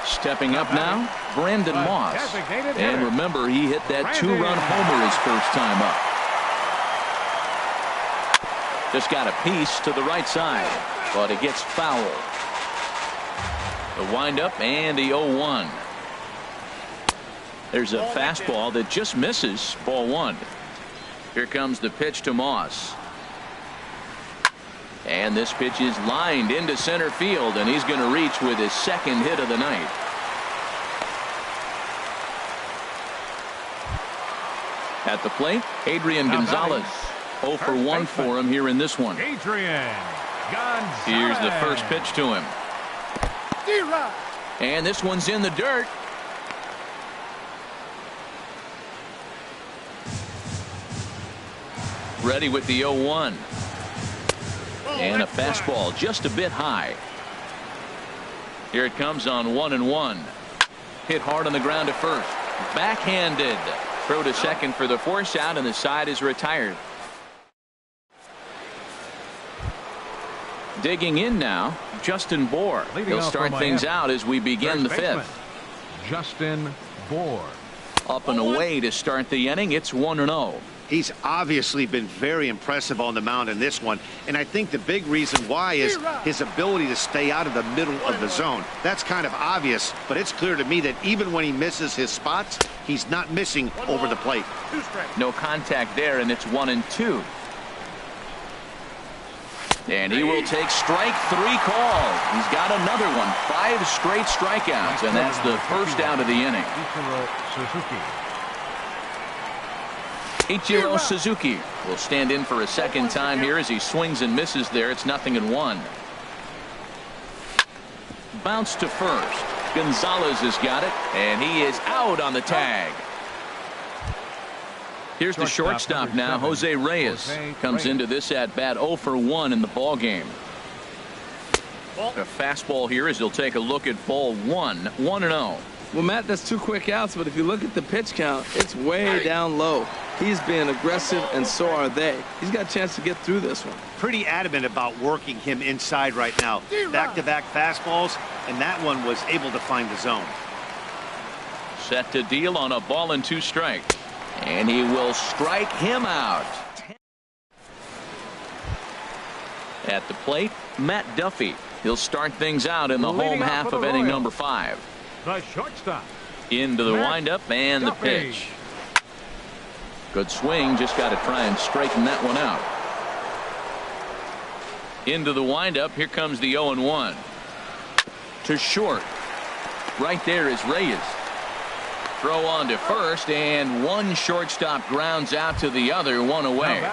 Stepping up now, Brandon Moss. And remember, he hit that 2-run homer his first time up. Just got a piece to the right side, but it gets foul. The windup and the 0-1. There's a fastball that just misses, ball 1. Here comes the pitch to Moss. And this pitch is lined into center field, and he's going to reach with his second hit of the night. At the plate, Adrian Gonzalez. 0 for 1 for him here in this one. Adrian Gonzalez. Here's the first pitch to him. And this one's in the dirt. Ready with the 0-1. And a fastball just a bit high. Here it comes on 1-1. Hit hard on the ground to first. Backhanded. Throw to second for the force out, and the side is retired. Digging in now, Justin Bour. He'll start things out as we begin the fifth. Justin Bour. Up and away to start the inning. It's 1-0. He's obviously been very impressive on the mound in this one, and I think the big reason why is his ability to stay out of the middle of the zone. That's kind of obvious, but it's clear to me that even when he misses his spots, he's not missing over the plate. No contact there, and it's 1-2. And he will take strike 3 call. He's got another one. 5 straight strikeouts, and that's the first out of the inning. Ichiro Suzuki will stand in for a second time here as he swings and misses there. It's 0-1. Bounce to first. Gonzalez has got it, and he is out on the tag. Here's the shortstop now, Jose Reyes. Comes into this at-bat 0 for 1 in the ball game. A fastball here as he'll take a look at ball 1. 1-0. Well, Matt, that's 2 quick outs, but if you look at the pitch count, it's way down low. He's being aggressive, and so are they. He's got a chance to get through this one. Pretty adamant about working him inside right now. Back-to-back fastballs, and that one was able to find the zone. Set to deal on a ball and 2 strikes. And he will strike him out. At the plate, Matt Duffy. He'll start things out in the home half of inning number 5. The shortstop. Into the windup and the pitch. Good swing. Just got to try and straighten that one out. Into the windup. Here comes the 0-1. To short. Right there is Reyes. Throw on to first, and one shortstop grounds out to the other, 1 away.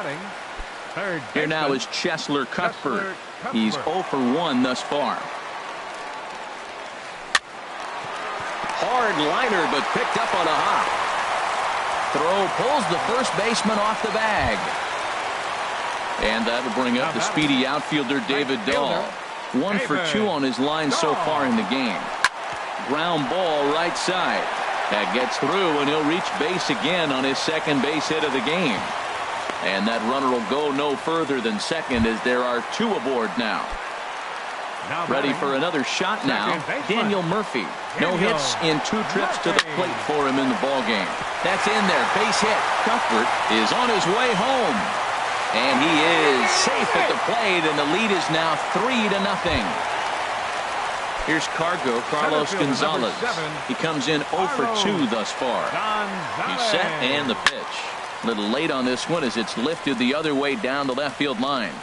Here now is Cheslor Cuthbert. He's 0 for 1 thus far. Hard liner, but picked up on a hop. Throw pulls the first baseman off the bag. And that'll bring up the speedy outfielder David Dahl. 1 for 2 on his line so far in the game. Ground ball right side. That gets through, and he'll reach base again on his second base hit of the game. And that runner will go no further than second as there are 2 aboard now. Ready for another shot now, Daniel Murphy. No hits in 2 trips to the plate for him in the ball game. That's in there, base hit. Cuthbert is on his way home. And he is safe at the plate, and the lead is now 3-0. Here's Carlos Gonzalez. He comes in 0 for 2 thus far. He's set and the pitch. A little late on this one as it's lifted the other way down the left field line.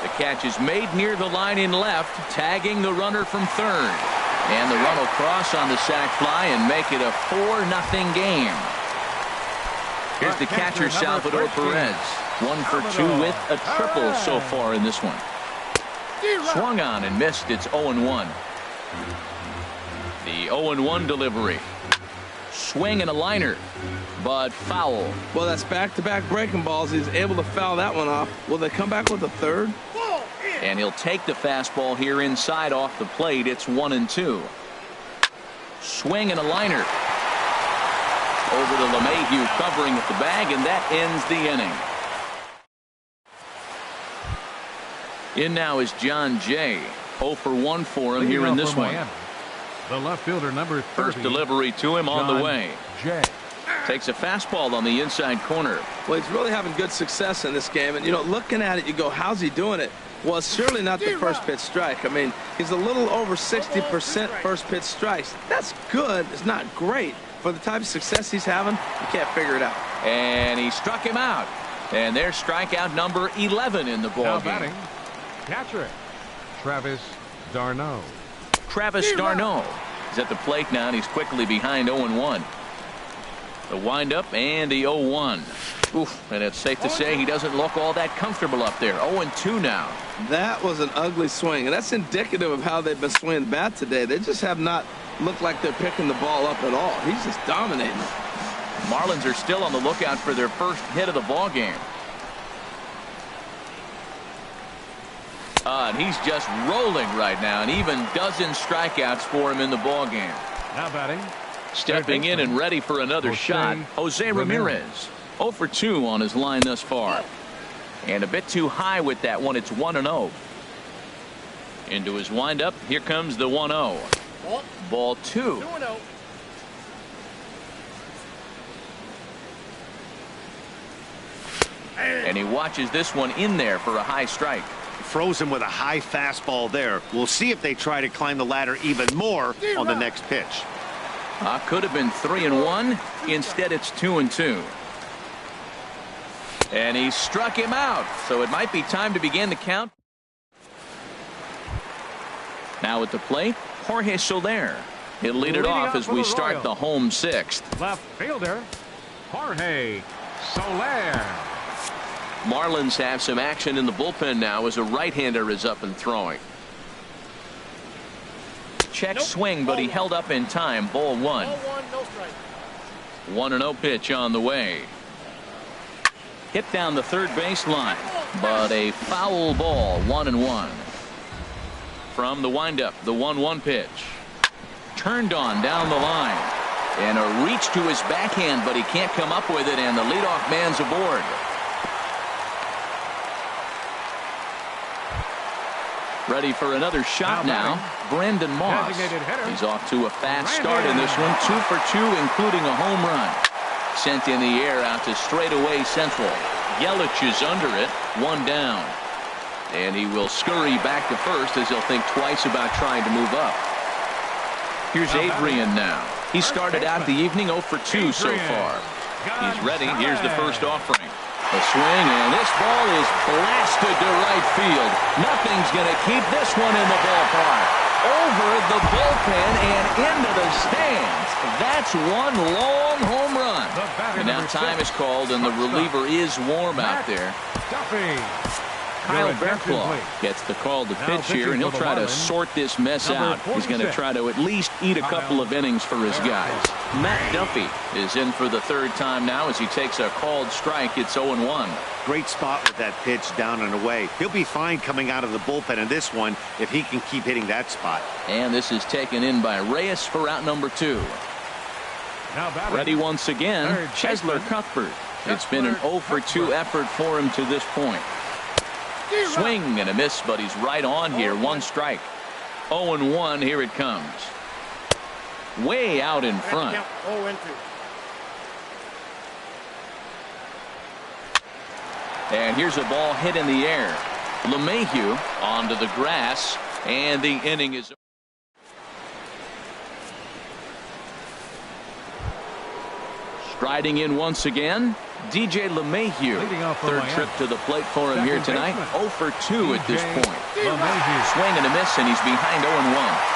The catch is made near the line in left, tagging the runner from third. And the run will cross on the sac fly and make it a 4-0 game. Here's the catcher, Salvador Perez. 1 for 2 with a triple so far in this one. Swung on and missed. It's 0-1. The 0-1 delivery. Swing and a liner, but foul. Well, that's back-to-back breaking balls. He's able to foul that one off. Will they come back with a third? And he'll take the fastball here inside off the plate. It's 1-2. Swing and a liner. Over to LeMahieu covering at the bag, and that ends the inning. In now is John Jay. 0 for 1 for him here in this one. The left fielder, number 30. First delivery to him on the way. Jay. Takes a fastball on the inside corner. Well, he's really having good success in this game. And, you know, looking at it, you go, how's he doing it? Well, it's surely not the first pitch strike. I mean, he's a little over 60% first pitch strikes. That's good. It's not great. For the type of success he's having, you can't figure it out. And he struck him out. And there's strikeout number 11 in the ball game. Catcher, Travis d'Arnaud. Travis d'Arnaud is at the plate now, and he's quickly behind 0-1. The windup and the 0-1. Oof, and it's safe to say he doesn't look all that comfortable up there. 0-2 now. That was an ugly swing, and that's indicative of how they've been swinging the bat today. They just have not looked like they're picking the ball up at all. He's just dominating. Marlins are still on the lookout for their first hit of the ball game. And he's just rolling right now, and even dozen strikeouts for him in the ball game. Now batting. Stepping in and ready for another shot, Jose Ramirez. 0 for 2 on his line thus far. And a bit too high with that one. It's 1-0. Into his windup. Here comes the 1-0. Ball 2. And he watches this one in there for a high strike. Froze him with a high fastball there. We'll see if they try to climb the ladder even more on the next pitch. Could have been 3-1. Instead, it's 2-2. And he struck him out. So it might be time to begin the count. Now at the plate, Jorge Soler. He'll lead it off as we start the home sixth. Left fielder, Jorge Soler. Marlins have some action in the bullpen now as a right-hander is up and throwing. Check swing, but he held up in time. Ball 1. 1-0 pitch on the way. Hit down the third baseline, but a foul ball. 1-1. From the windup, the 1-1 pitch. Turned on down the line. And a reach to his backhand, but he can't come up with it, and the leadoff man's aboard. Ready for another shot now. Brendan Moss. He's off to a fast start in this one. 2 for 2, including a home run. Sent in the air out to straightaway central. Yelich is under it. 1 down. And he will scurry back to first as he'll think twice about trying to move up. Here's Adrian now. He started out the evening 0 for 2 so far. He's ready. Here's the first offering. A swing, and this ball is blasted to right field. Nothing's going to keep this one in the ballpark. Over the bullpen and into the stands. That's one long home run. And now time is called, and the reliever is warm out there. Kyle Barraclough gets the call to pitch here, and he'll try to sort this mess out. He's going to try to at least eat a couple of innings for his guys. Matt Duffy is in for the third time now as he takes a called strike. It's 0-1. Great spot with that pitch down and away. He'll be fine coming out of the bullpen in this one if he can keep hitting that spot. And this is taken in by Reyes for out number 2. Ready once again, Cheslor Cuthbert. It's been an 0 for 2 effort for him to this point. Swing and a miss, but he's right on here. 1 strike. 0-1. Here it comes. Way out in front. And here's a ball hit in the air. LeMahieu onto the grass, and the inning is over. Striding in once again, DJ LeMahieu. Third trip to the plate for him here tonight. 0 for 2 at this point. Swing and a miss, and he's behind 0-1.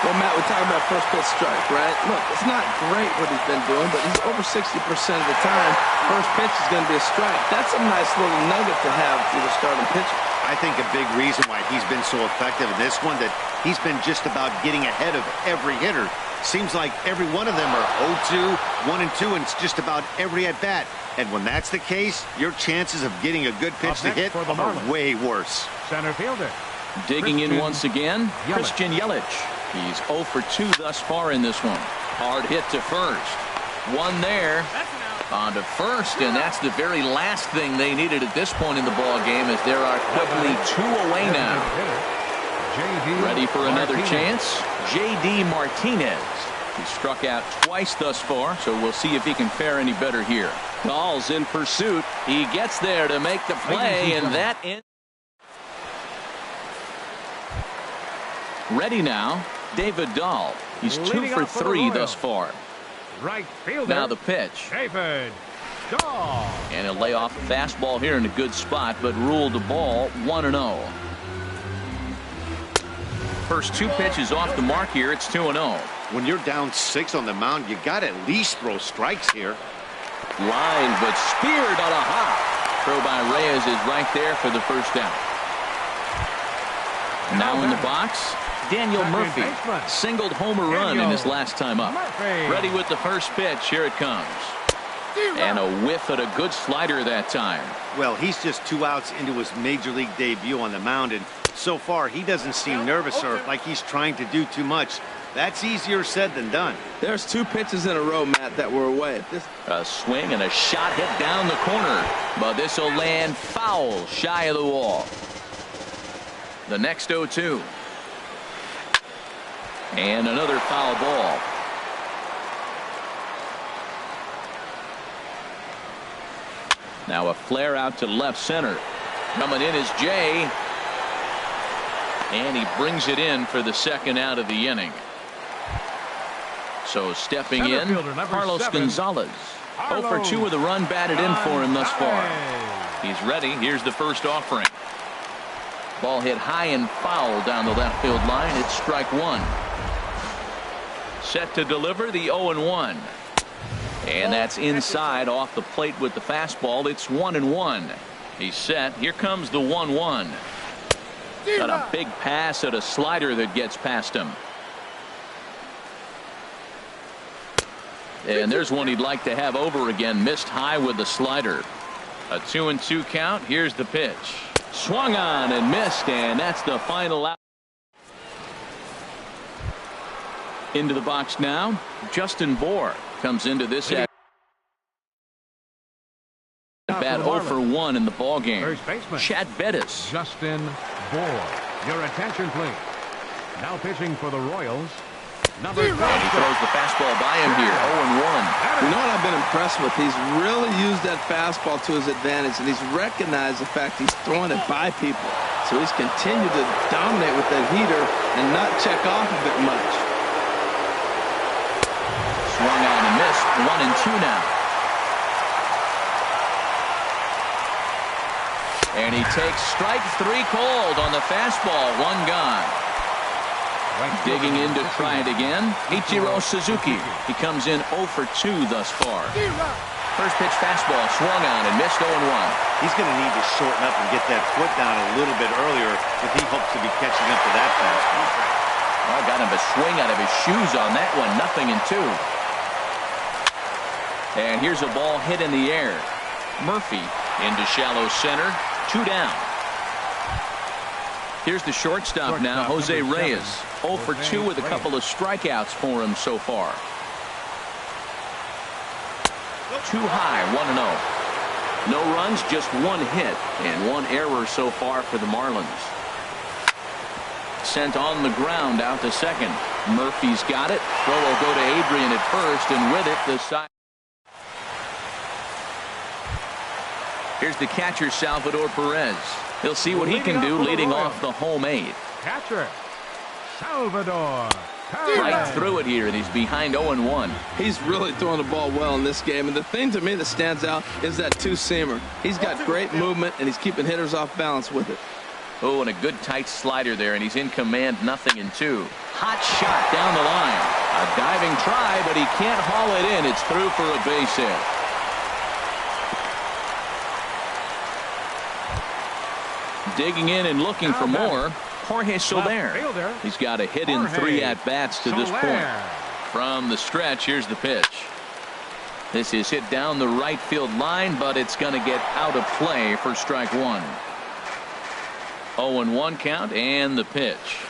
Well, Matt, we're talking about first pitch strike, right? Look, it's not great what he's been doing, but he's over 60% of the time. First pitch is going to be a strike. That's a nice little nugget to have for the starting pitcher. I think a big reason why he's been so effective in this one, that he's been just about getting ahead of every hitter. Seems like every one of them are 0-2, 1-2, and it's just about every at-bat. And when that's the case, your chances of getting a good pitch to hit are way worse. Center fielder. Digging in once again, Christian Yelich. He's 0 for 2 thus far in this one. Hard hit to first. One there. On to first, and that's the very last thing they needed at this point in the ball game, as there are quickly 2 away now. Ready for another chance? J.D. Martinez. He struck out twice thus far, so we'll see if he can fare any better here. Dahl's in pursuit. He gets there to make the play, and that ends. Ready now, David Dahl. He's 2 for 3 thus far. Right fielder. Now the pitch. David Dahl. And he'll lay off a fastball here in a good spot, but ruled the ball 1-0. First 2 pitches off the mark here. It's 2-0. When you're down 6 on the mound, you got to at least throw strikes here. Line, but speared on a hop. Throw by Reyes is right there for the first out. Now in the box, Daniel Murphy. Singled homer run in his last time up. Ready with the first pitch. Here it comes. And a whiff at a good slider that time. Well, he's just 2 outs into his major league debut on the mound, and so far he doesn't seem nervous or like he's trying to do too much. That's easier said than done. There's 2 pitches in a row, Matt, that were away. A swing and a shot hit down the corner, but this will land foul shy of the wall. The next 0-2. And another foul ball. Now a flare out to left center. Coming in is Jay. And he brings it in for the second out of the inning. So stepping in, Carlos Gonzalez. 0 for 2 with a run batted in for him thus far. He's ready. Here's the first offering. Ball hit high and foul down the left field line. It's strike 1. Set to deliver the 0-1. And that's inside off the plate with the fastball. It's 1-1. He's set. Here comes the 1-1. Got a big pass at a slider that gets past him. And there's one he'd like to have over again. Missed high with the slider. A 2-2 count. Here's the pitch. Swung on and missed, and that's the final out. Into the box now, Justin Bour comes into this at bat 0 for 1 in the ball game. Chad Bettis. Justin Bour. Your attention, please. Now pitching for the Royals. Number 2. And he throws the fastball by him here. 0-1. You know what I've been impressed with? He's really used that fastball to his advantage, and he's recognized the fact he's throwing it by people. So he's continued to dominate with that heater and not check off of it much. Swung on and missed. 1-2 now. And he takes strike 3 called on the fastball. 1 gone. Digging in to try it again, Ichiro Suzuki. He comes in 0 for 2 thus far. First pitch fastball swung on and missed 0-1. He's going to need to shorten up and get that foot down a little bit earlier if he hopes to be catching up to that fastball. Oh, got him a swing out of his shoes on that one. 0-2. And here's a ball hit in the air. Murphy into shallow center. 2 down. Here's the shortstop now, Jose Reyes. 0 for 2 with a couple of strikeouts for him so far. Too high, 1-0. No runs, just 1 hit, and 1 error so far for the Marlins. Sent on the ground out to second. Murphy's got it. Throw will go to Adrian at first, and with it, the side. Here's the catcher, Salvador Perez. He'll see what he can do leading off the home 8. Catcher, Salvador Right through it here, and he's behind 0-1. He's really throwing the ball well in this game, and the thing to me that stands out is that two-seamer. He's got great movement, and he's keeping hitters off balance with it. Oh, and a good tight slider there, and he's in command, 0-2. Hot shot down the line. A diving try, but he can't haul it in. It's through for a base hit. Digging in and looking for more, Jorge Soler. He's got a hit in 3 at-bats to this point. From the stretch, here's the pitch. This is hit down the right field line, but it's going to get out of play for strike 1. 0-1 count, and the pitch.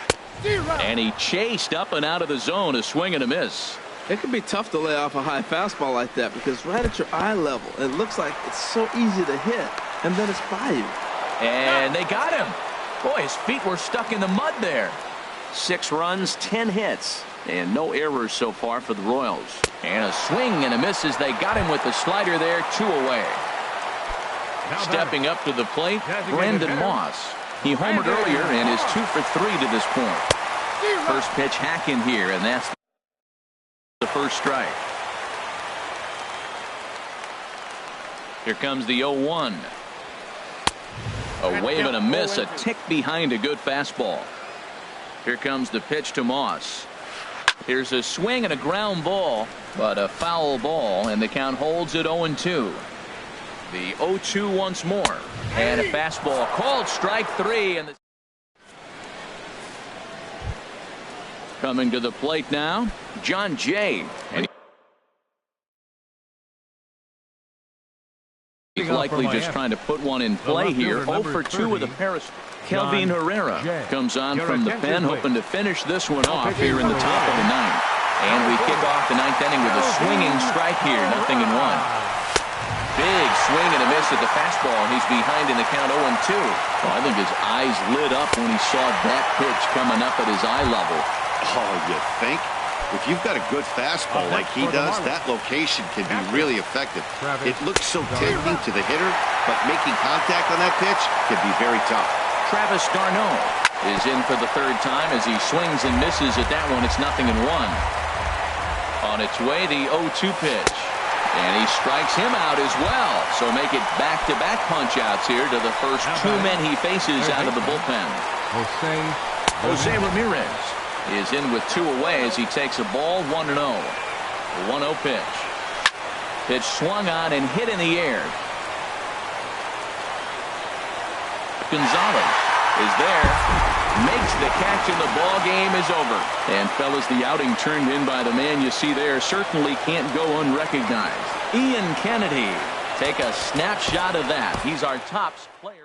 And he chased up and out of the zone, a swing and a miss. It can be tough to lay off a high fastball like that because right at your eye level, it looks like it's so easy to hit, and then it's by you. And they got him. Boy, his feet were stuck in the mud there. 6 runs, 10 hits, and no errors so far for the Royals. And a swing and a miss as they got him with the slider there, 2 away. Stepping up to the plate, Brandon Moss. He homered earlier and is 2 for 3 to this point. First pitch hack in here, and that's the first strike. Here comes the 0-1. A wave and a miss, a tick behind a good fastball. Here comes the pitch to Moss. Here's a swing and a ground ball, but a foul ball, and the count holds at 0-2. The 0-2 once more, and a fastball called strike 3. And coming to the plate now, John Jay. And he's likely just trying to put one in play here. 0 for 2 with a pair of. Kelvin Herrera comes on from the pen, hoping to finish this one off here in the top of the 9th. And we kick off the 9th inning with a swinging strike here, 0-1. Big swing and a miss at the fastball, and he's behind in the count 0-2. Well, I think his eyes lit up when he saw that pitch coming up at his eye level. Oh, you think? If you've got a good fastball like he does, that location can be really effective. It looks so tempting to the hitter, but making contact on that pitch can be very tough. Travis d'Arnaud is in for the 3rd time as he swings and misses at that one. It's 0-1. On its way, the 0-2 pitch. And he strikes him out as well. So make it back-to-back punch-outs here to the first 2 men he faces out of the bullpen. Jose Ramirez is in with 2 away as he takes a ball 1-0. The 1-0 pitch. Pitch swung on and hit in the air. Gonzalez is there, makes the catch, and the ball game is over. And fellas, the outing turned in by the man you see there certainly can't go unrecognized. Ian Kennedy, take a snapshot of that. He's our top player.